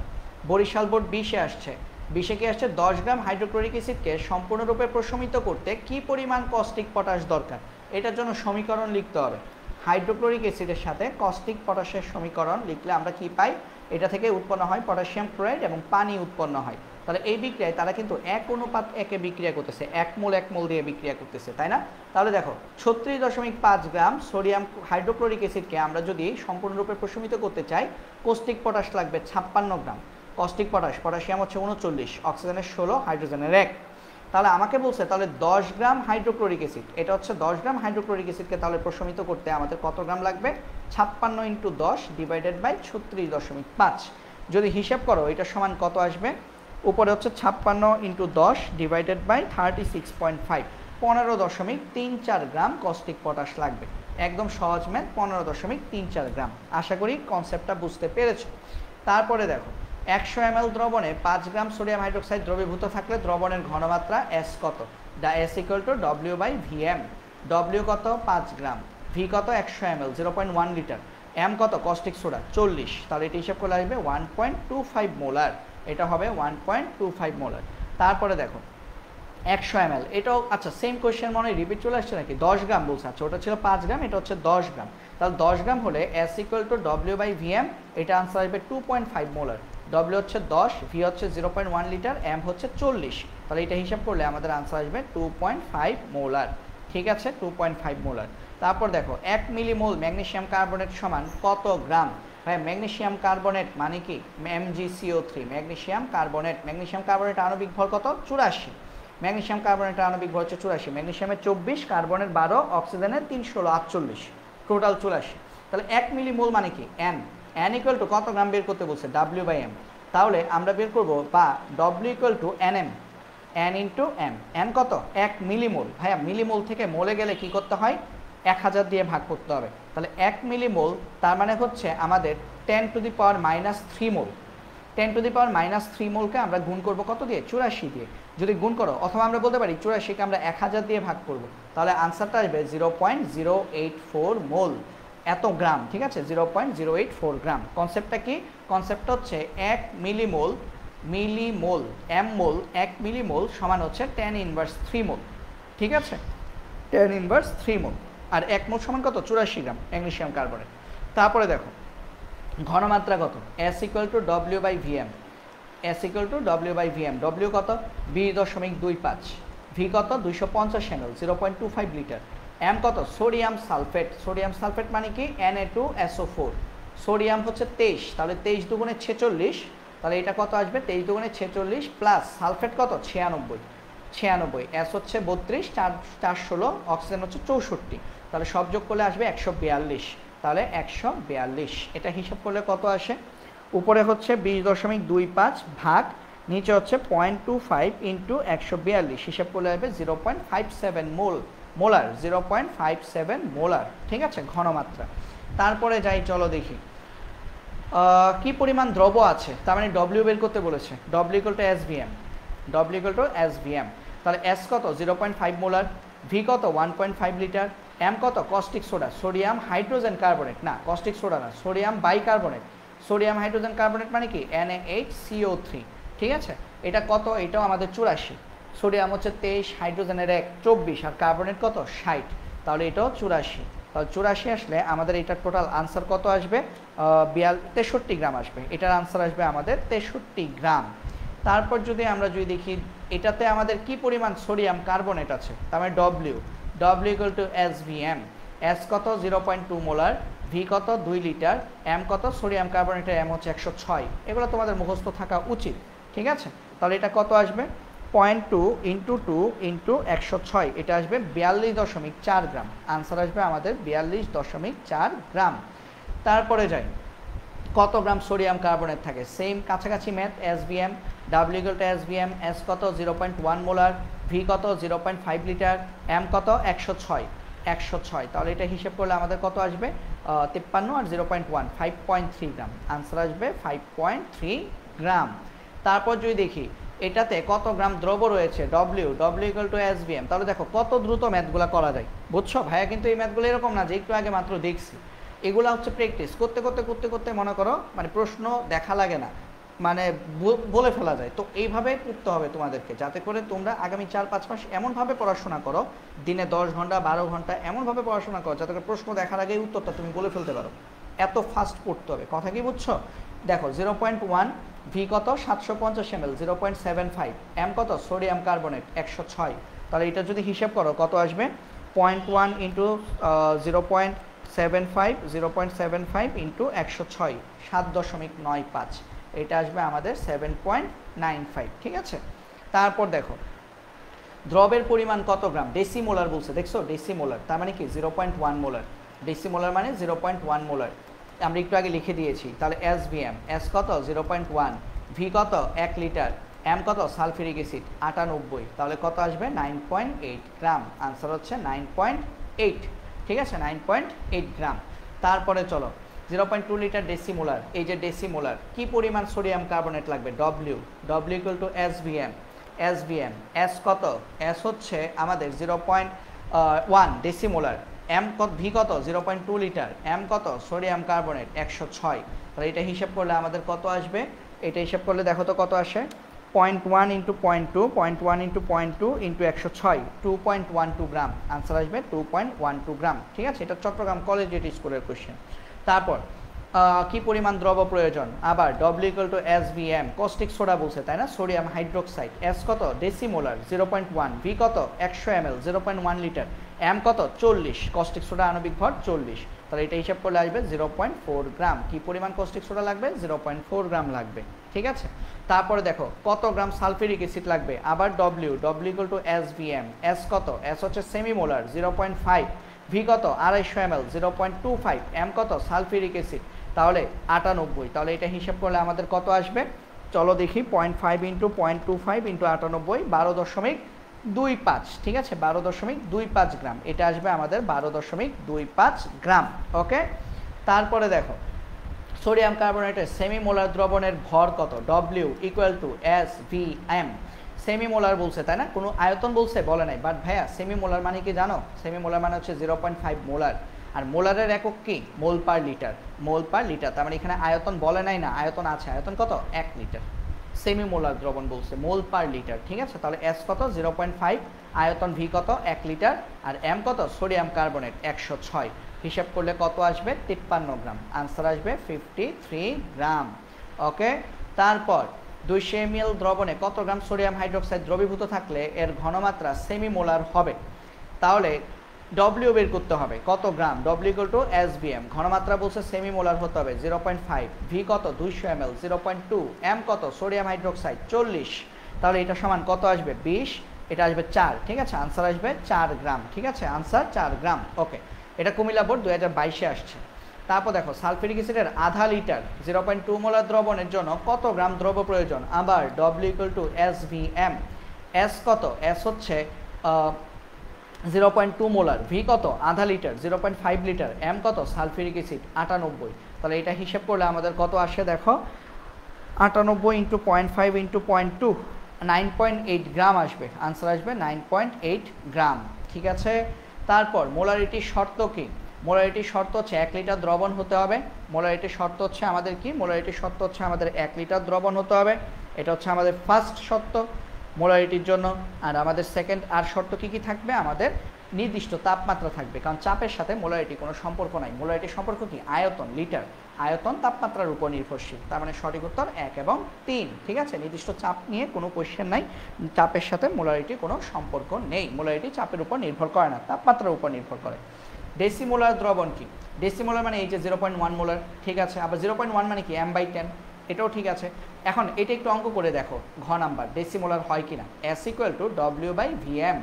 বরিশাল বোর্ড 20-এ আসছে। 20-এ কি আসছে, 10 গ্রাম হাইড্রোক্লোরিক অ্যাসিডকে সম্পূর্ণরূপে প্রশমিত করতে কি পরিমাণ কস্টিক পটাশ দরকার। এটার জন্য সমীকরণ লিখতে হবে। হাইড্রোক্লোরিক অ্যাসিডের সাথে কস্টিক পটাশের সমীকরণ লিখলে আমরা কি পাই, এটা থেকে উৎপন্ন হয় পটাশিয়াম ক্লোরাইড এবং পানি উৎপন্ন হয়। তাহলে এই বিক্রিয়ায় তারা কিন্তু 1:1 বিক্রিয়া করতেছে, 1 মোল 1 মোল দিয়ে বিক্রিয়া করতেছে, তাই না? তাহলে দেখো 36.5 গ্রাম সোডিয়াম হাইড্রোক্লোরিক অ্যাসিডকে আমরা যদি সম্পূর্ণরূপে প্রশমিত করতে চাই, কস্টিক পটাশ লাগবে 56 গ্রাম। কস্টিক পটাশ, পটাশিয়াম হচ্ছে 39, অক্সিজেনের 16, হাইড্রোজেনের 1। তাহলে আমাকে বলছে তাহলে 10 গ্রাম হাইড্রোক্লোরিক অ্যাসিড, এটা হচ্ছে 10 গ্রাম হাইড্রোক্লোরিক অ্যাসিডকে তাহলে প্রশমিত করতে আমাদের কত গ্রাম লাগবে, 56 × 10 ডিভাইডেড বাই 36.5। যদি হিসাব করো এটা সমান কত আসবে, উপরে হচ্ছে 56 × 10 divided by 36.5, 15.34 gram caustic potash লাগবে। একদম সহজ ম্যাথ, 15.34 গ্রাম। আশা করি কনসেপ্টটা বুঝতে পেরেছো। তারপরে দেখো 100 ml দ্রবণে 5 গ্রাম সোডিয়াম হাইড্রোক্সাইড দ্রবীভূত থাকলে দ্রবণের ঘনমাত্রা এস কত। The S equal to W by VM. W কত 5 গ্রাম, ভি কত 100 ml 0.1 লিটার, এম কত কস্টিক সোডা 40, তাহলে এটা হিসাব করলে আসবে 1.25 মোলার। এটা হবে 1.25 মোলার। তারপরে দেখো 100 ml, এটাও আচ্ছা সেম কোয়েশ্চেন মনে হয় রিপিট চলে আসছে নাকি, 10 গ্রাম বলছে। আচ্ছা ওটা ছিল 5 গ্রাম, এটা হচ্ছে 10 গ্রাম। তাহলে 10 গ্রাম হলে S equal to W by VM, এটা আনসার আসবে 2.5 মোলার। ডব্লিউ হচ্ছে 10, ভি হচ্ছে 0.1 লিটার, এম হচ্ছে 40, তাহলে এটা হিসাব করলে আমাদের আনসার আসবে 2.5 মোলার। ঠিক আছে, 2.5 মোলার। তারপর দেখো 1 মিলিমোল ম্যাগনেসিয়াম কার্বনেট সমান কত গ্রাম। ভাই ম্যাগনেসিয়াম কার্বনেট মানে কি, MgCO3, ম্যাগনেসিয়াম কার্বনেট আণবিক ভর কত 84। ম্যাগনেসিয়াম কার্বনেটের আণবিক ভর হচ্ছে 84, ম্যাগনেসিয়ামের 24, কার্বনের 12, অক্সিজেনের 3 16 48, টোটাল 84। তাহলে 1 মিলিমোল মানে কি n ইকুয়াল টু কত গ্রাম বের করতে বলছে, W বাই M। তাহলে আমরা বের করব বা W equal to NM, n into M। n কত 1 মিলিমোল। ভাইয়া মিলিমোল থেকে মোলে গেলে কি করতে হয়, 1000 দিয়ে ভাগ করতে হবে। তাহলে 1 মিলিমোল তার মানে হচ্ছে আমাদের 10⁻³ মোল। 10⁻³ মোলকে আমরা গুণ করব কত দিয়ে, 84 দিয়ে। যদি গুণ করো, অথবা আমরা বলতে পারি 84কে আমরা 1000 দিয়ে ভাগ করব, তাহলে আনসারটা আসবে 0.084 মোল, এত গ্রাম। ঠিক আছে, 0.084 গ্রাম। কনসেপ্টটা কি, কনসেপ্টটা হচ্ছে 1 মিলিমোল, m মোল 1 মিলিমোল সমান হচ্ছে 10⁻³ মোল। ঠিক আছে, 10⁻³ মোল। আর 1 মোল সমান কত, 84 গ্রাম ম্যাগনেসিয়াম কার্বনেট। তারপরে দেখো ঘনমাত্রা কত, S equal to W by VM. W কত 20.25, ভি কত 250 ml 0.25 লিটার, এম কত সোডিয়াম সালফেট মানে কি Na2SO4। সোডিয়াম হচ্ছে 23, তাহলে 23 দুগুণে 46, তাহলে এটা কত আসবে 23 দুগুণে 46 প্লাস সালফেট কত 96, এস হচ্ছে 32, 4 16, অক্সিজেন হচ্ছে 64, তাহলে সব যোগ করলে আসবে 142, তাহলে 142। এটা হিসাব করলে কত আসে, উপরে হচ্ছে 20.25 ভাগ, নিচে হচ্ছে 0.25 ইন্টু 142, হিসাব করলে আসবে 0.57 মোলার, 0.57 মোলার। ঠিক আছে, ঘনমাত্রা। তারপরে যাই, চলো দেখি কি পরিমাণ দ্রব্য আছে, তার মানে ডব্লিউ বের করতে বলেছে। W equal to SVM. তাহলে এস কত 0.5 মোলার, ভি কত 1.5 লিটার, এম কত caustic soda, sodium hydrogen carbonate, না কস্টিক সোডা না, sodium bicarbonate, sodium hydrogen carbonate মানে কি NaHCO3। ঠিক আছে, এটা কত, এটাও আমাদের 84, সোডিয়াম হচ্ছে 23, হাইড্রোজেনের 1 24, আর কার্বনেট কত 60, তাহলে এটাও 84। তাহলে 84 আসলে আমাদের এটার টোটাল আনসার কত আসবে, 63 গ্রাম আসবে। এটার আনসার আসবে আমাদের 63 গ্রাম। তারপর যদি আমরা দেখি এটাতে আমাদের কি পরিমাণ সোডিয়াম কার্বনেট আছে, তার মানে W equal to SVM. S কত 0.2 মোলার, ভি কত 2 লিটার, এম কত সোডিয়াম কার্বনেটের এম হচ্ছে 106, এগুলো তোমাদের মুখস্থ থাকা উচিত। ঠিক আছে, তাহলে এটা কত আসবে 0.2 ইন্টু 2 ইন্টু 106, এটা আসবে 42.4 গ্রাম। আনসার আসবে আমাদের 42.4 গ্রাম। তারপরে যাই, কত গ্রাম সোডিয়াম কার্বনেট থাকে, সেম কাছাকাছি math, SVM, W equal to SVM, S কত 0.1 মোলার, ভি কত 0.5 লিটার, এম কত 106, তাহলে এটা হিসেব করলে আমাদের কত আসবে 53 আর 0.1 5.3 গ্রাম, আনসার আসবে 5.3 গ্রাম। তারপর যদি দেখি এটাতে কত গ্রাম দ্রব রয়েছে, ডব্লিউ ইকুয়াল টু এসভিএম, তাহলে দেখো কত দ্রুত ম্যাথগুলো করা যায়, বুঝছো ভাইয়া? কিন্তু এই ম্যাথগুলো এরকম না যে একটু আগে মাত্র দেখছি, এগুলো হচ্ছে প্র্যাকটিস করতে করতে করতে করতে মনে করো মানে প্রশ্ন দেখা লাগে না, মানে বলে ফেলা যায়। তো এইভাবে পড়তে হবে তোমাদেরকে, যাতে করে তোমরা আগামী 4-5 মাস এমনভাবে পড়াশোনা করো, দিনে 10 ঘন্টা 12 ঘন্টা এমনভাবে পড়াশোনা করো যাতে করে প্রশ্ন দেখার আগেই উত্তরটা তুমি বলে ফেলতে পারো। এত ফাস্ট পড়তে হবে, কথা কি বুঝছো? দেখো 0.1, ভি কত 750 ml, 0.75, এম কত সোডিয়াম কার্বনেট 106, তাহলে এটা যদি হিসাব করো কত আসবে 0.1 ইন্টু 0.75 ইন্টু 106, 7.95, এটা আসবে আমাদের 7.95, ঠিক আছে? তারপর দেখো দ্রবের পরিমাণ কত গ্রাম, ডেসিমোলার বলছে, দেখছো ডেসিমোলার, তার মানে কি 0.1 মোলার, ডেসিমোলার মানে 0.1 মোলার, আমরা একটু আগে লিখে দিয়েছি। তাহলে এসভিএম, এস কত 0.1, ভি কত 1 লিটার, এম কত সালফিউরিক অ্যাসিড 98, তাহলে কত আসবে 9.8 গ্রাম, আনসার হচ্ছে 9.8, ঠিক আছে 9.8 গ্রাম। তারপরে চলো 0.2 লিটার ডেসিমোলার, এই যে ডেসিমোলার কি পরিমাণ সোডিয়াম কার্বনেট লাগবে, W equal to SVM, S কত, এস হচ্ছে আমাদের 0.1 ডেসিমোলার, এম কত, ভি কত 0.2 লিটার, এম কত সোডিয়াম কার্বনেট 106, তাহলে এটা হিসাব করলে আমাদের কত আসবে, এটা হিসাব করলে দেখো তো কত আসে 0.1 ইন্টু 0.2 ইন্টু 0.2 ইন্টু 106, 2.12 গ্রাম, আনসার আসবে 2.12 গ্রাম, ঠিক আছে? এটা চট্টগ্রাম কলেজিয়েট স্কুলের কোশ্চেন। তারপর কি পরিমাণ দ্রব প্রয়োজন, আবার W equal to SVM, caustic soda বলছে তাই না, সোডিয়াম হাইড্রোক্সাইড, এস কত ডেসিমোলার 0.1, ভি কত 100 ml 0.1 লিটার, এম কত 40, কস্টিক সোডা আণবিক ভর 40, তাহলে এটা হিসাব করলে আসবে 0.4 গ্রাম। কি পরিমাণ কস্টিক সোডা লাগবে, 0.4 গ্রাম লাগবে, ঠিক আছে? তারপরে দেখো কত গ্রাম সালফিউরিক অ্যাসিড লাগবে, আবার W equal to SVM, S কত, এস হচ্ছে সেমিমোলার 0.5, ভি কত 250 ml 0.25, এম কত সালফিউরিক অ্যাসিড, তাহলে 98, তাহলে এটা হিসাব করলে আমাদের কত আসবে, চলো দেখি 0.5 ইন্টু 0.25 ইন্টু 98, 12.25, ঠিক আছে 12.25 গ্রাম, এটা আসবে আমাদের 12.25 গ্রাম, ওকে? তারপরে দেখো সোডিয়াম কার্বনেটের সেমিমোলার দ্রবণের ভর কত, ডব্লিউ ইকুয়াল টু এসভিএম, সেমিমোলার বলছে তাই না, কোনো আয়তন বলছে বলে নাই, বাট ভাইয়া সেমিমোলার মানে কি জানো, সেমিমোলার মানে হচ্ছে 0.5 মোলার, আর মোলারের একক কি মোল পার লিটার, তার মানে এখানে আয়তন বলে নাই না, আয়তন আছে, আয়তন কত 1 লিটার, সেমিমোলার দ্রবণ বলছে মোল পার লিটার, ঠিক আছে? তাহলে এস কত 0.5, আয়তন ভি কত 1 লিটার, আর এম কত সোডিয়াম কার্বনেট 106, হিসাব করলে কত আসবে 53 গ্রাম, আনসার আসবে 53 গ্রাম, ওকে? তারপর 200 ml দ্রবণে কত গ্রাম সোডিয়াম হাইড্রোক্সাইড দ্রবীভূত থাকলে এর ঘনমাত্রা সেমিমোলার হবে, তাহলে ডব্লিউ বের করতে হবে কত গ্রাম, ডব্লিউ ইকুয়াল টু এসভিএম, ঘনমাত্রা বলছে সেমিমোলার হতে হবে 0.5, ভি কত 200 ml 0.2, এম কত সোডিয়াম হাইড্রোক্সাইড 40, তাহলে এটা সমান কত আসবে 20, এটা আসবে 4, ঠিক আছে? আনসার আসবে 4 গ্রাম, ঠিক আছে? আনসার 4 গ্রাম, ওকে? এটা কুমিল্লা বোর্ড 2022-এ আসছে। তারপর দেখো সালফিউরিক অ্যাসিডের আধা লিটার 0.2 মোলার দ্রবণের জন্য কত গ্রাম দ্রব প্রয়োজন, আবার W equal to SVM, S কত, এস হচ্ছে 0.2 মোলার, ভি কত আধা লিটার 0.5 লিটার, এম কত সালফিউরিক অ্যাসিড 98, তাহলে এটা হিসাব করলে আমাদের কত আসে দেখো 98 ইন্টু 0.5 ইন্টু 0.2, 9.8 গ্রাম আসবে, আনসার আসবে 9.8 গ্রাম, ঠিক আছে? তারপর মোলারিটির শর্ত কি, মোলারিটির শর্ত হচ্ছে 1 লিটার দ্রবণ হতে হবে, মোলারিটির শর্ত হচ্ছে আমাদের কি, মোলারিটির শর্ত হচ্ছে আমাদের 1 লিটার দ্রবণ হতে হবে, এটা হচ্ছে আমাদের ফার্স্ট শর্ত মোলারিটির জন্য। আর আমাদের সেকেন্ড আর শর্ত কি থাকবে, আমাদের নির্দিষ্ট তাপমাত্রা থাকবে, কারণ চাপের সাথে মোলারিটি কোনো সম্পর্ক নাই, মোলারিটির সম্পর্ক কি আয়তন, লিটার, আয়তন তাপমাত্রার উপর নির্ভরশীল, তার মানে সঠিক উত্তর 1 এবং 3, ঠিক আছে? নির্দিষ্ট চাপ নিয়ে কোনো কোয়েশ্চেন নাই, চাপের সাথে মোলারিটির কোনো সম্পর্ক নেই, মোলারিটি চাপের উপর নির্ভর করে না, তাপমাত্রার উপর নির্ভর করে। ডেসিমোলার দ্রবণ কি, ডেসিমোলার মানে এই যে 0.1 মোলার, ঠিক আছে? আবার 0.1 মানে কি m/10, এটাও ঠিক আছে। এখন এটা একটু অঙ্ক করে দেখো, ঘ নাম্বার ডেসিমোলার হয় কিনা, এস ইকুয়াল টু ডব্লিউ/ভিএম,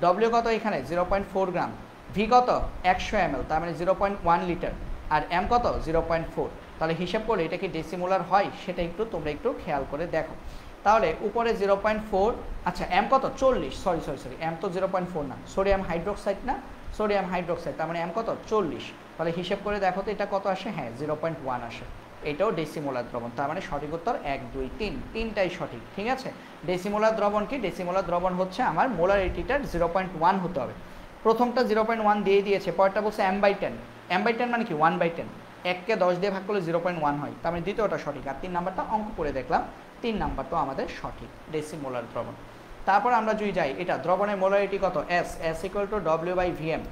ডব্লিউ কত এখানে 0.4 গ্রাম, ভি কত 100 ml, তার মানে 0.1 লিটার, আর m কত 0.4। তাহলে হিসাব করলে এটা কি ডেসিমোলার হয় সেটা একটু তোমরা একটু খেয়াল করে দেখো। তাহলে উপরে 0.4, আচ্ছা m কত 40, সরি m তো 0.4 না, সোডিয়াম হাইড্রোক্সাইড না, সোডিয়াম হাইড্রোক্সাইড, তার মানে m কত 40। তাহলে হিসাব করে দেখো তো এটা কত আসে, হ্যাঁ 0.1 আসে। এটাও ডেসিমোলার দ্রবণ, তার মানে সঠিক উত্তর 1 2 3, তিনটাই সঠিক। ঠিক আছে, ডেসিমোলার দ্রবণ কি, ডেসিমোলার দ্রবণ হচ্ছে আমার মোলারিটিটা 0.1 হতে হবে। প্রথমটা 0.1 দিয়ে দিয়েছে, পরেরটা বলছে m/10, m/10 মানে কি 1/10, 1কে 10 দিয়ে ভাগ করলে 0.1 হয়, তার মানে দ্বিতীয়টা সঠিক। আর 3 নাম্বারটা অঙ্ক করে দেখলাম, 3 নাম্বার তো আমাদের সঠিক, ডেসিমোলার দ্রবণ। তারপর আমরা যদি যাই এটা দ্রবণের মোলারিটি কত, S = W/Vm।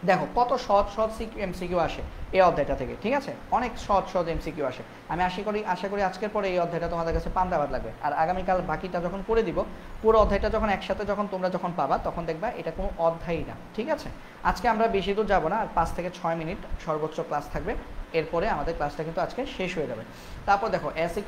দেখো কত সহজ সহজ এমসিকিউ আসে এই অধ্যায়টা থেকে, ঠিক আছে, অনেক সহজ সহজ এমসিকিউ আসে। আমি আশা করি আজকের পরে এই অধ্যায়টা তোমাদের কাছে পান্তাভাত লাগবে। আর আগামীকাল বাকিটা যখন করে দিব, পুরো অধ্যায়টা যখন একসাথে তোমরা যখন পাবা তখন দেখবা এটা কোনো অধ্যায়ই না। ঠিক আছে, আজকে আমরা বেশি দূর যাবো না, আর 5 থেকে 6 মিনিট সর্বোচ্চ ক্লাস থাকবে, এরপরে আমাদের ক্লাসটা কিন্তু আজকে শেষ হয়ে যাবে। তারপর দেখো S =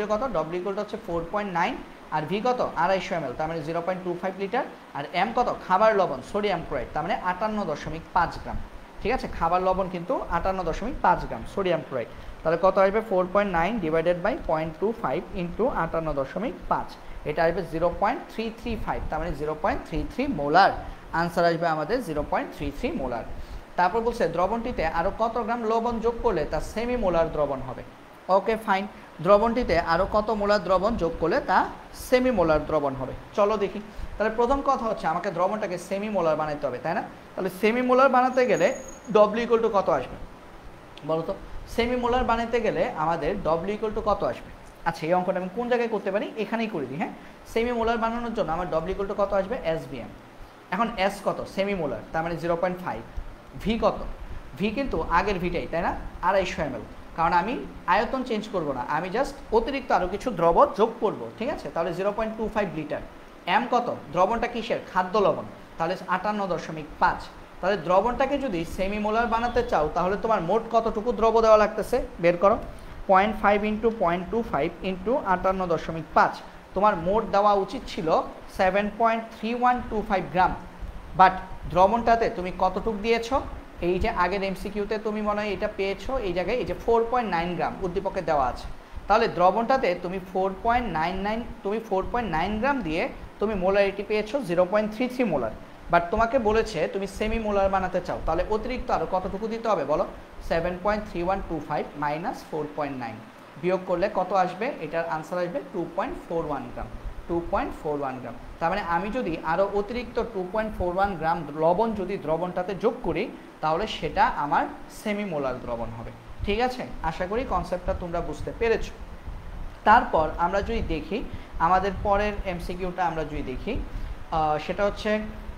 W কত, W হচ্ছে 4.9, আর V কত 250 ml, তার মানে 0.25 লিটার, আর M কত খাবার লবণ সোডিয়াম ক্লোরাইড, তার মানে 58.5 গ্রাম। ঠিক আছে, খাবার লবণ কিন্তু 58.5 গ্রাম সোডিয়াম ক্লোরাইড। তাহলে কত আসবে 4.9 ডিভাইডেড বাই 0.25 ইন্টু 58.5, এটা আসবে 0.335, তার মানে 0.33 মোলার। আনসার আসবে আমাদের 0.33 মোলার। তারপর বলছে দ্রবণটিতে আরও কত গ্রাম লবণ যোগ করলে তা সেমি মোলার দ্রবণ হবে। ওকে ফাইন, দ্রবণটিতে আরও কত মোলার দ্রবণ যোগ করলে তা সেমি মোলার দ্রবণ হবে। চলো দেখি। তাহলে প্রথম কথা হচ্ছে আমাকে দ্রবণটাকে সেমি মোলার বানাতে হবে, তাই না? তাহলে সেমি মোলার বানাতে গেলে W = কত আসবে বলো তো? সেমি মোলার বানাতে গেলে আমাদের W = কত আসবে? আচ্ছা, এই অঙ্কটা আমি কোন জায়গায় করতে পারি, এখানেই করে দিই। হ্যাঁ, সেমি মোলার বানানোর জন্য আমার W = কত আসবে, SVM। এখন S কত সেমি মোলার, তার মানে 0.5। V কত, V কিন্তু আগের ভিটাই, তাই না, 250 ml, কারণ আমি আয়তন চেঞ্জ করব না, আমি জাস্ট অতিরিক্ত আরও কিছু দ্রবণ যোগ করব। ঠিক আছে, তাহলে 0.25 লিটার। M কত, দ্রবণটা কিসের, খাদ্য লবণ, তাহলে 58.5। তাহলে দ্রবণটাকে যদি সেমি মোলার বানাতে চাও তাহলে তোমার মোট কতটুকু দ্রব দেওয়া লাগতেছে বের করো, 0.5 ইন্টু 0.25 ইন্টু 58.5, তোমার মোট দেওয়া উচিত ছিল 7.3125 গ্রাম। বাট দ্রবণটাতে তুমি কতটুকু দিয়েছো, এই যে আগের এমসিকিউতে তুমি মনে হয় এটা পেয়েছো, এই জায়গায় এই যে 4.9 গ্রাম উদ্দীপকে দেওয়া আছে। তাহলে দ্রবণটাতে তুমি 4.9 গ্রাম দিয়ে তুমি মোলারিটি পেয়েছো 0.33 মোলার। বাট তোমাকে বলেছে তুমি সেমি মোলার বানাতে চাও, তাহলে অতিরিক্ত আরও কতটুকু দিতে হবে বলো, 7.3125 মাইনাস 4.9 বিয়োগ করলে কত আসবে, এটার আনসার আসবে 2.41 গ্রাম। 2.41 গ্রাম, তার মানে আমি যদি আরও অতিরিক্ত 2.41 গ্রাম লবণ যদি দ্রবণটাতে যোগ করি তাহলে সেটা আমার সেমি মোলার দ্রবণ হবে। ঠিক আছে, আশা করি কনসেপ্টটা তোমরা বুঝতে পেরেছো। তারপর আমরা যদি দেখি আমাদের পরের এমসিকিউটা, আমরা যদি দেখি সেটা হচ্ছে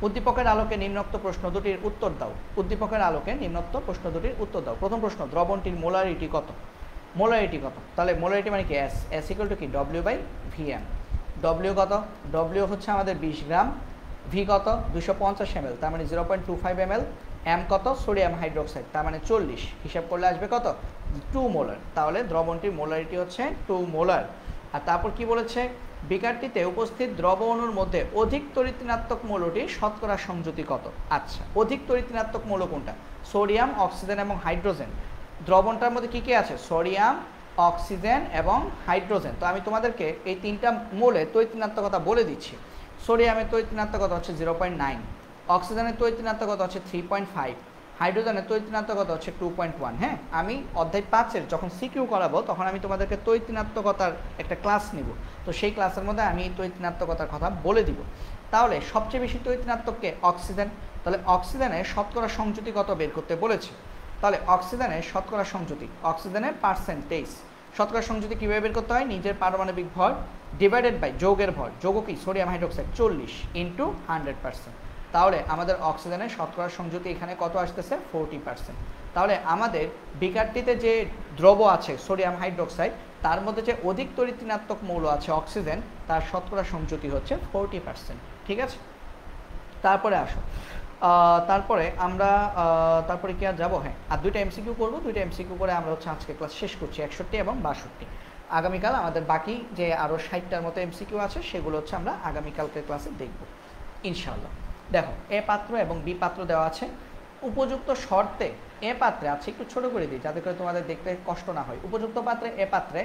উদ্দীপকের আলোকে নিম্নোক্ত প্রশ্ন দুটির উত্তর দাও। উদ্দীপকের আলোকে নিম্নোক্ত প্রশ্ন দুটির উত্তর দাও। প্রথম প্রশ্ন, দ্রবণটির মোলারিটি কত? মোলারিটি কত, তাহলে মোলারিটি মানে কি, S = কি W/Vm। W কত, W হচ্ছে আমাদের 20 গ্রাম, V কত 250 ml, তার মানে 0.25 ml, M কত সোডিয়াম হাইড্রোক্সাইড, তার মানে 40, হিসাব করলে আসবে কত 2 মোলার। তাহলে দ্রবণটির মোলারিটি হচ্ছে 2 মোলার। আর তারপর কি বলেছে, বিকারটিতে উপস্থিত দ্রব অণুর মধ্যে অধিক তড়িৎ-ঋণাত্মক মৌলটির শতকরা সংযুতি কত? আচ্ছা, অধিক তড়িৎ-ঋণাত্মক মৌল কোনটা, সোডিয়াম, অক্সিজেন এবং হাইড্রোজেন। দ্রবণটার মধ্যে কি কি আছে, সোডিয়াম, অক্সিজেন এবং হাইড্রোজেন। তো আমি তোমাদেরকে এই তিনটা মৌলের তড়িৎ-ঋণাত্মকতা বলে দিচ্ছি। সোডিয়ামের তড়িৎ-ঋণাত্মকতা হচ্ছে 0.9, অক্সিজেনের তড়িৎ-ঋণাত্মকতা হচ্ছে 3.5, হাইড্রোজেনের তড়িৎ-ঋণাত্মকতা হচ্ছে 2.1। হ্যাঁ, আমি অধ্যায় 5-এর যখন সিকিউ করাবো তখন আমি তোমাদেরকে তড়িৎ-ঋণাত্মকতার একটা ক্লাস নিব, তো সেই ক্লাসের মধ্যে আমি তড়িৎ-ঋণাত্মকতার কথা বলে দিব। তাহলে সবচেয়ে বেশি তড়িৎ-ঋণাত্মককে অক্সিজেন, তাহলে অক্সিজেনের শতকরা সংযুতি কত বের করতে বলেছে। তাহলে অক্সিজেনের শতকরা সংযুতি, অক্সিজেনের পার্সেন্টেজ, শতকরা সংযুতি কীভাবে বের করতে হয়, নিজের পারমাণবিক ভর ডিভাইডেড বাই যৌগের ভর, যৌগ কি সোডিয়াম হাইড্রোক্সাইড 40 ইন্টু 100%। তাহলে আমাদের অক্সিজেনের শতকরা সংযুতি এখানে কত আসতেছে, 40%। তাহলে আমাদের বিকারটিতে যে দ্রব আছে সোডিয়াম হাইড্রোক্সাইড, তার মধ্যে যে অধিক তড়িৎ-ঋণাত্মক মৌল আছে অক্সিজেন, তার শতকরা সংযুতি হচ্ছে 40%। ঠিক আছে, তারপরে আসো, তারপরে আমরা তারপরে কি আর যাবো, হ্যাঁ আর দুইটা এমসিকিউ করবো, দুইটা এমসিকিউ করে আমরা হচ্ছে আজকে ক্লাস শেষ করছি, 61 এবং 62। আগামীকাল আমাদের বাকি যে আরও 60টার মতো এমসিকিউ আছে সেগুলো হচ্ছে আমরা আগামীকালকে ক্লাসে দেখব ইনশাআল্লাহ। দেখো, এ পাত্র এবং বি পাত্র দেওয়া আছে, উপযুক্ত শর্তে এ পাত্রে, আচ্ছা একটু ছোট করে দিই যাতে করে তোমাদের দেখতে কষ্ট না হয়। উপযুক্ত পাত্রে এ পাত্রে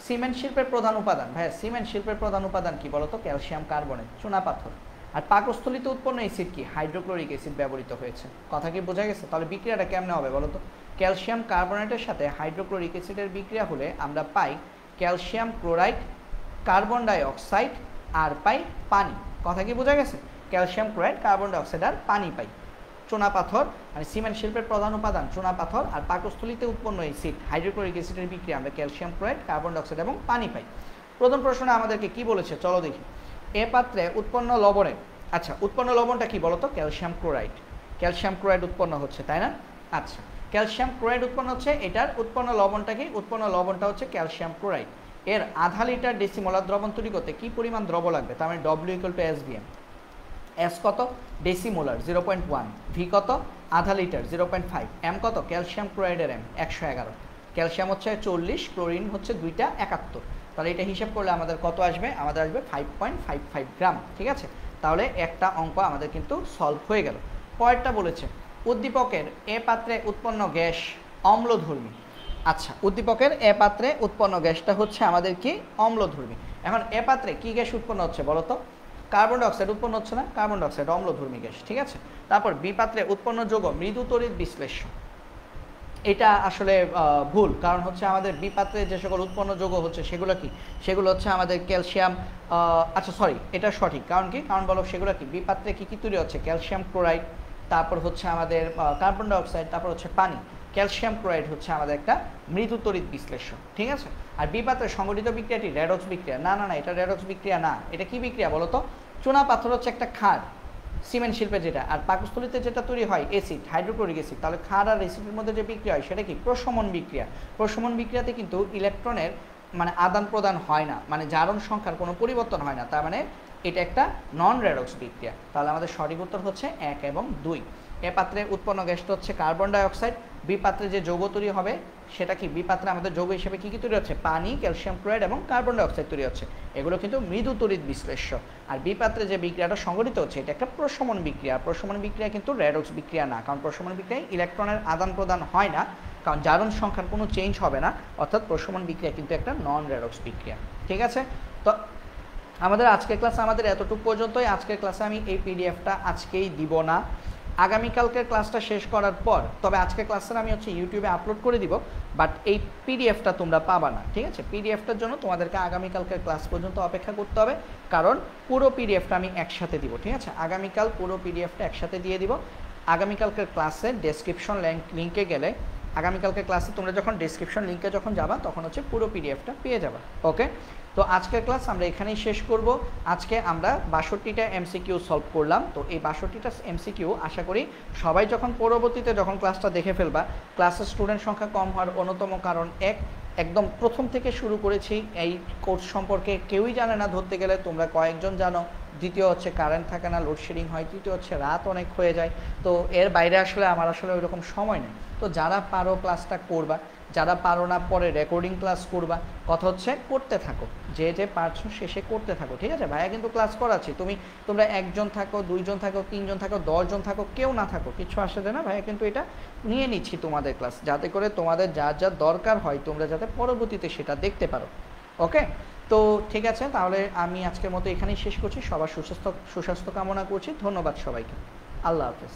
সিমেন্ট শিল্পের প্রধান উপাদান, ভাইয়া সিমেন্ট শিল্পের প্রধান উপাদান কি বলতো? ক্যালসিয়াম কার্বনেট, চুনাপাথর। আর পাকস্থলিতে উৎপন্ন অ্যাসিড কি? হাইড্রোক্লোরিক অ্যাসিড ব্যবহৃত হয়েছে। কথা কি বোঝা গেছে? তাহলে বিক্রিয়াটা কেমনে হবে বলতো? ক্যালসিয়াম কার্বনেটের সাথে হাইড্রোক্লোরিক অ্যাসিডের বিক্রিয়া হলে আমরা পাই calcium chloride, carbon die oxide, আর পাই পানি। কথা কি বোঝা গেছে? Calcium chloride, carbon die oxide আর পানি পাই। চুনাপাথর মানে সিমেন্ট শিল্পের প্রধান উপাদান চুনাপাথর, আর পাকস্থলিতে উৎপন্ন অ্যাসিড হাইড্রোক্লোরিক অ্যাসিডের বিক্রিয়া আমরা calcium chloride, carbon die oxide এবং পানি পাই। প্রথম প্রশ্নে আমাদেরকে কি বলেছে চলো দেখি। এ পাত্রে উৎপন্ন লবণের, আচ্ছা উৎপন্ন লবণটা কি বলতো? Calcium chloride. ক্যালসিয়াম ক্লোরাইড উৎপন্ন হচ্ছে, তাই না? আচ্ছা ক্যালসিয়াম ক্লোরাইড উৎপন্ন হচ্ছে, এটার উৎপন্ন লবণটা কি? উৎপন্ন লবণটা হচ্ছে ক্যালসিয়াম ক্লোরাইড। এর আধা লিটার ডেসিমোলার দ্রবণ তৈরি করতে কি পরিমাণ দ্রব লাগবে? তার মানে W = SVM। এস কত? ডেসিমোলার 0.1, ভি কত? আধা লিটার 0.5, এম কত? ক্যালসিয়াম ক্লোরাইডের এম 111, ক্যালসিয়াম হচ্ছে 40, ক্লোরিন হচ্ছে 2টা 71। তাহলে এটা হিসাব করলে আমাদের কত আসবে? আমাদের আসবে 5.55 গ্রাম। ঠিক আছে, তাহলে একটা অঙ্ক আমাদের কিন্তু সলভ হয়ে গেল। পরেরটা বলেছে উদ্দীপকের এ পাত্রে উৎপন্ন গ্যাস অম্লধর্মী। আচ্ছা উদ্দীপকের এ পাত্রে উৎপন্ন গ্যাসটা হচ্ছে আমাদের কি? অম্লধর্মী। এখন এ পাত্রে কি গ্যাস উৎপন্ন হচ্ছে বলো তো? কার্বন ডাই অক্সাইড উৎপন্ন হচ্ছে না? কার্বন ডাই অক্সাইড অম্লধর্মী গ্যাস। ঠিক আছে, তারপর বি পাত্রে উৎপন্ন যৌগ মৃদু তড়িৎ বিশ্লেষ্য। এটা আসলে ভুল, কারণ হচ্ছে আমাদের বি পাত্রে যে সকল উৎপন্ন যৌগ হচ্ছে সেগুলো কি? সেগুলো হচ্ছে আমাদের ক্যালসিয়াম, আচ্ছা সরি এটা সঠিক। কারণ কি? কারণ বলো সেগুলো কি? বি পাত্রে কী কী তৈরি হচ্ছে? ক্যালসিয়াম ক্লোরাইড, তারপর হচ্ছে আমাদের কার্বন ডাই অক্সাইড, তারপর হচ্ছে পানি। ক্যালসিয়াম ক্লোরাইড হচ্ছে আমাদের একটা মৃদু তড়িৎ বিশ্লেষ্য। ঠিক আছে, আর বি পাত্রে সংগঠিত বিক্রিয়াটি রেডক্স বিক্রিয়া। না না না, এটা রেডক্স বিক্রিয়া না। এটা কি বিক্রিয়া বলো তো? চুনা পাথর হচ্ছে একটা ক্ষার সিমেন্ট শিল্পে যেটা, আর পাকস্থলিতে যেটা তৈরি হয় অ্যাসিড হাইড্রোক্লোরিক অ্যাসিড। তাহলে ক্ষার আর অ্যাসিডের মধ্যে যে বিক্রিয়া হয় সেটা কি? প্রশমন বিক্রিয়া। প্রশমন বিক্রিয়াতে কিন্তু ইলেকট্রনের মানে আদান প্রদান হয় না, মানে জারণ সংখ্যার কোনো পরিবর্তন হয় না। তার মানে এটা একটা নন রেডক্স বিক্রিয়া। তাহলে আমাদের সঠিক উত্তর হচ্ছে 1 এবং 2। এ পাত্রে উৎপন্ন গ্যাসটা হচ্ছে কার্বন ডাই অক্সাইড। বি পাত্রে যে যৌগ তৈরি হবে সেটা কি? বি পাত্রে আমাদের যৌগ হিসেবে কী কী তৈরি হচ্ছে? পানি, ক্যালসিয়াম ক্লোরাইড এবং কার্বন ডাই অক্সাইড তৈরি হচ্ছে। এগুলো কিন্তু মৃদু তড়িৎ বিশ্লেষ্য। আর বি পাত্রে যে বিক্রিয়াটা সংঘটিত হচ্ছে এটা একটা প্রশমন বিক্রিয়া। প্রশমন বিক্রিয়া কিন্তু রেডক্স বিক্রিয়া না, কারণ প্রশমন বিক্রিয়ায় ইলেকট্রনের আদান প্রদান হয় না, কারণ জারণ সংখ্যার কোনো চেঞ্জ হবে না। অর্থাৎ প্রশমন বিক্রিয়া কিন্তু একটা নন রেডক্স বিক্রিয়া। ঠিক আছে, তো আমাদের আজকের ক্লাস আমাদের এতটুকু পর্যন্তই। আজকের ক্লাসে আমি এই পিডিএফটা আজকেই দিব না, আগামীকালকের ক্লাসটা শেষ করার পর, তবে আজকের ক্লাসটা আমি হচ্ছে ইউটিউবে আপলোড করে দিব, বাট এই পিডিএফটা তোমরা পাবা না। ঠিক আছে, পিডিএফটার জন্য তোমাদেরকে আগামীকালকের ক্লাস পর্যন্ত অপেক্ষা করতে হবে, কারণ পুরো পিডিএফটা আমি একসাথে দিব। ঠিক আছে, আগামীকাল পুরো পিডিএফটা একসাথে দিয়ে দিব। আগামীকালকের ক্লাসের ডেসক্রিপশন লিঙ্কে গেলে, আগামীকালকের ক্লাসে তোমরা যখন ডেসক্রিপশন লিঙ্কে যখন যাবা তখন হচ্ছে পুরো পিডিএফটা পেয়ে যাবা। ওকে, তো আজকের ক্লাস আমরা এখানেই শেষ করব। আজকে আমরা 62টা এমসিকিউ সলভ করলাম। তো এই 62টা এমসিকিউ আশা করি সবাই যখন পরবর্তীতে যখন ক্লাসটা দেখে ফেলবা, ক্লাসের স্টুডেন্ট সংখ্যা কম হওয়ার অন্যতম কারণ একদম প্রথম থেকে শুরু করেছি এই কোর্স সম্পর্কে কেউই জানে না ধরতে গেলে, তোমরা কয়েকজন জানো। দ্বিতীয় হচ্ছে কারেন্ট থাকে না, লোডশেডিং হয়। তৃতীয় হচ্ছে রাত অনেক হয়ে যায়। তো এর বাইরে আসলে আমার আসলে ওই রকম সময় নেই। তো যারা পারো ক্লাসটা করবা, যারা পারো না পরে রেকর্ডিং ক্লাস করবা। কথা হচ্ছে করতে থাকো, যে যে পারছো শেষে করতে থাকো। ঠিক আছে, ভাইয়া কিন্তু ক্লাস করাচ্ছি, তোমরা একজন থাকো, দুইজন থাকো, তিনজন থাকো, 10 জন থাকো, কেউ না থাকো, কিছু আসে না, ভাইয়া কিন্তু এটা নিয়ে নিচ্ছি তোমাদের ক্লাস, যাতে করে তোমাদের যা যা দরকার হয় তোমরা যাতে পরবর্তীতে সেটা দেখতে পারো। ওকে, তো ঠিক আছে, তাহলে আমি আজকের মতো এখানেই শেষ করছি। সবার সুস্বাস্থ্য কামনা করছি। ধন্যবাদ সবাইকে। আল্লাহ হাফেজ।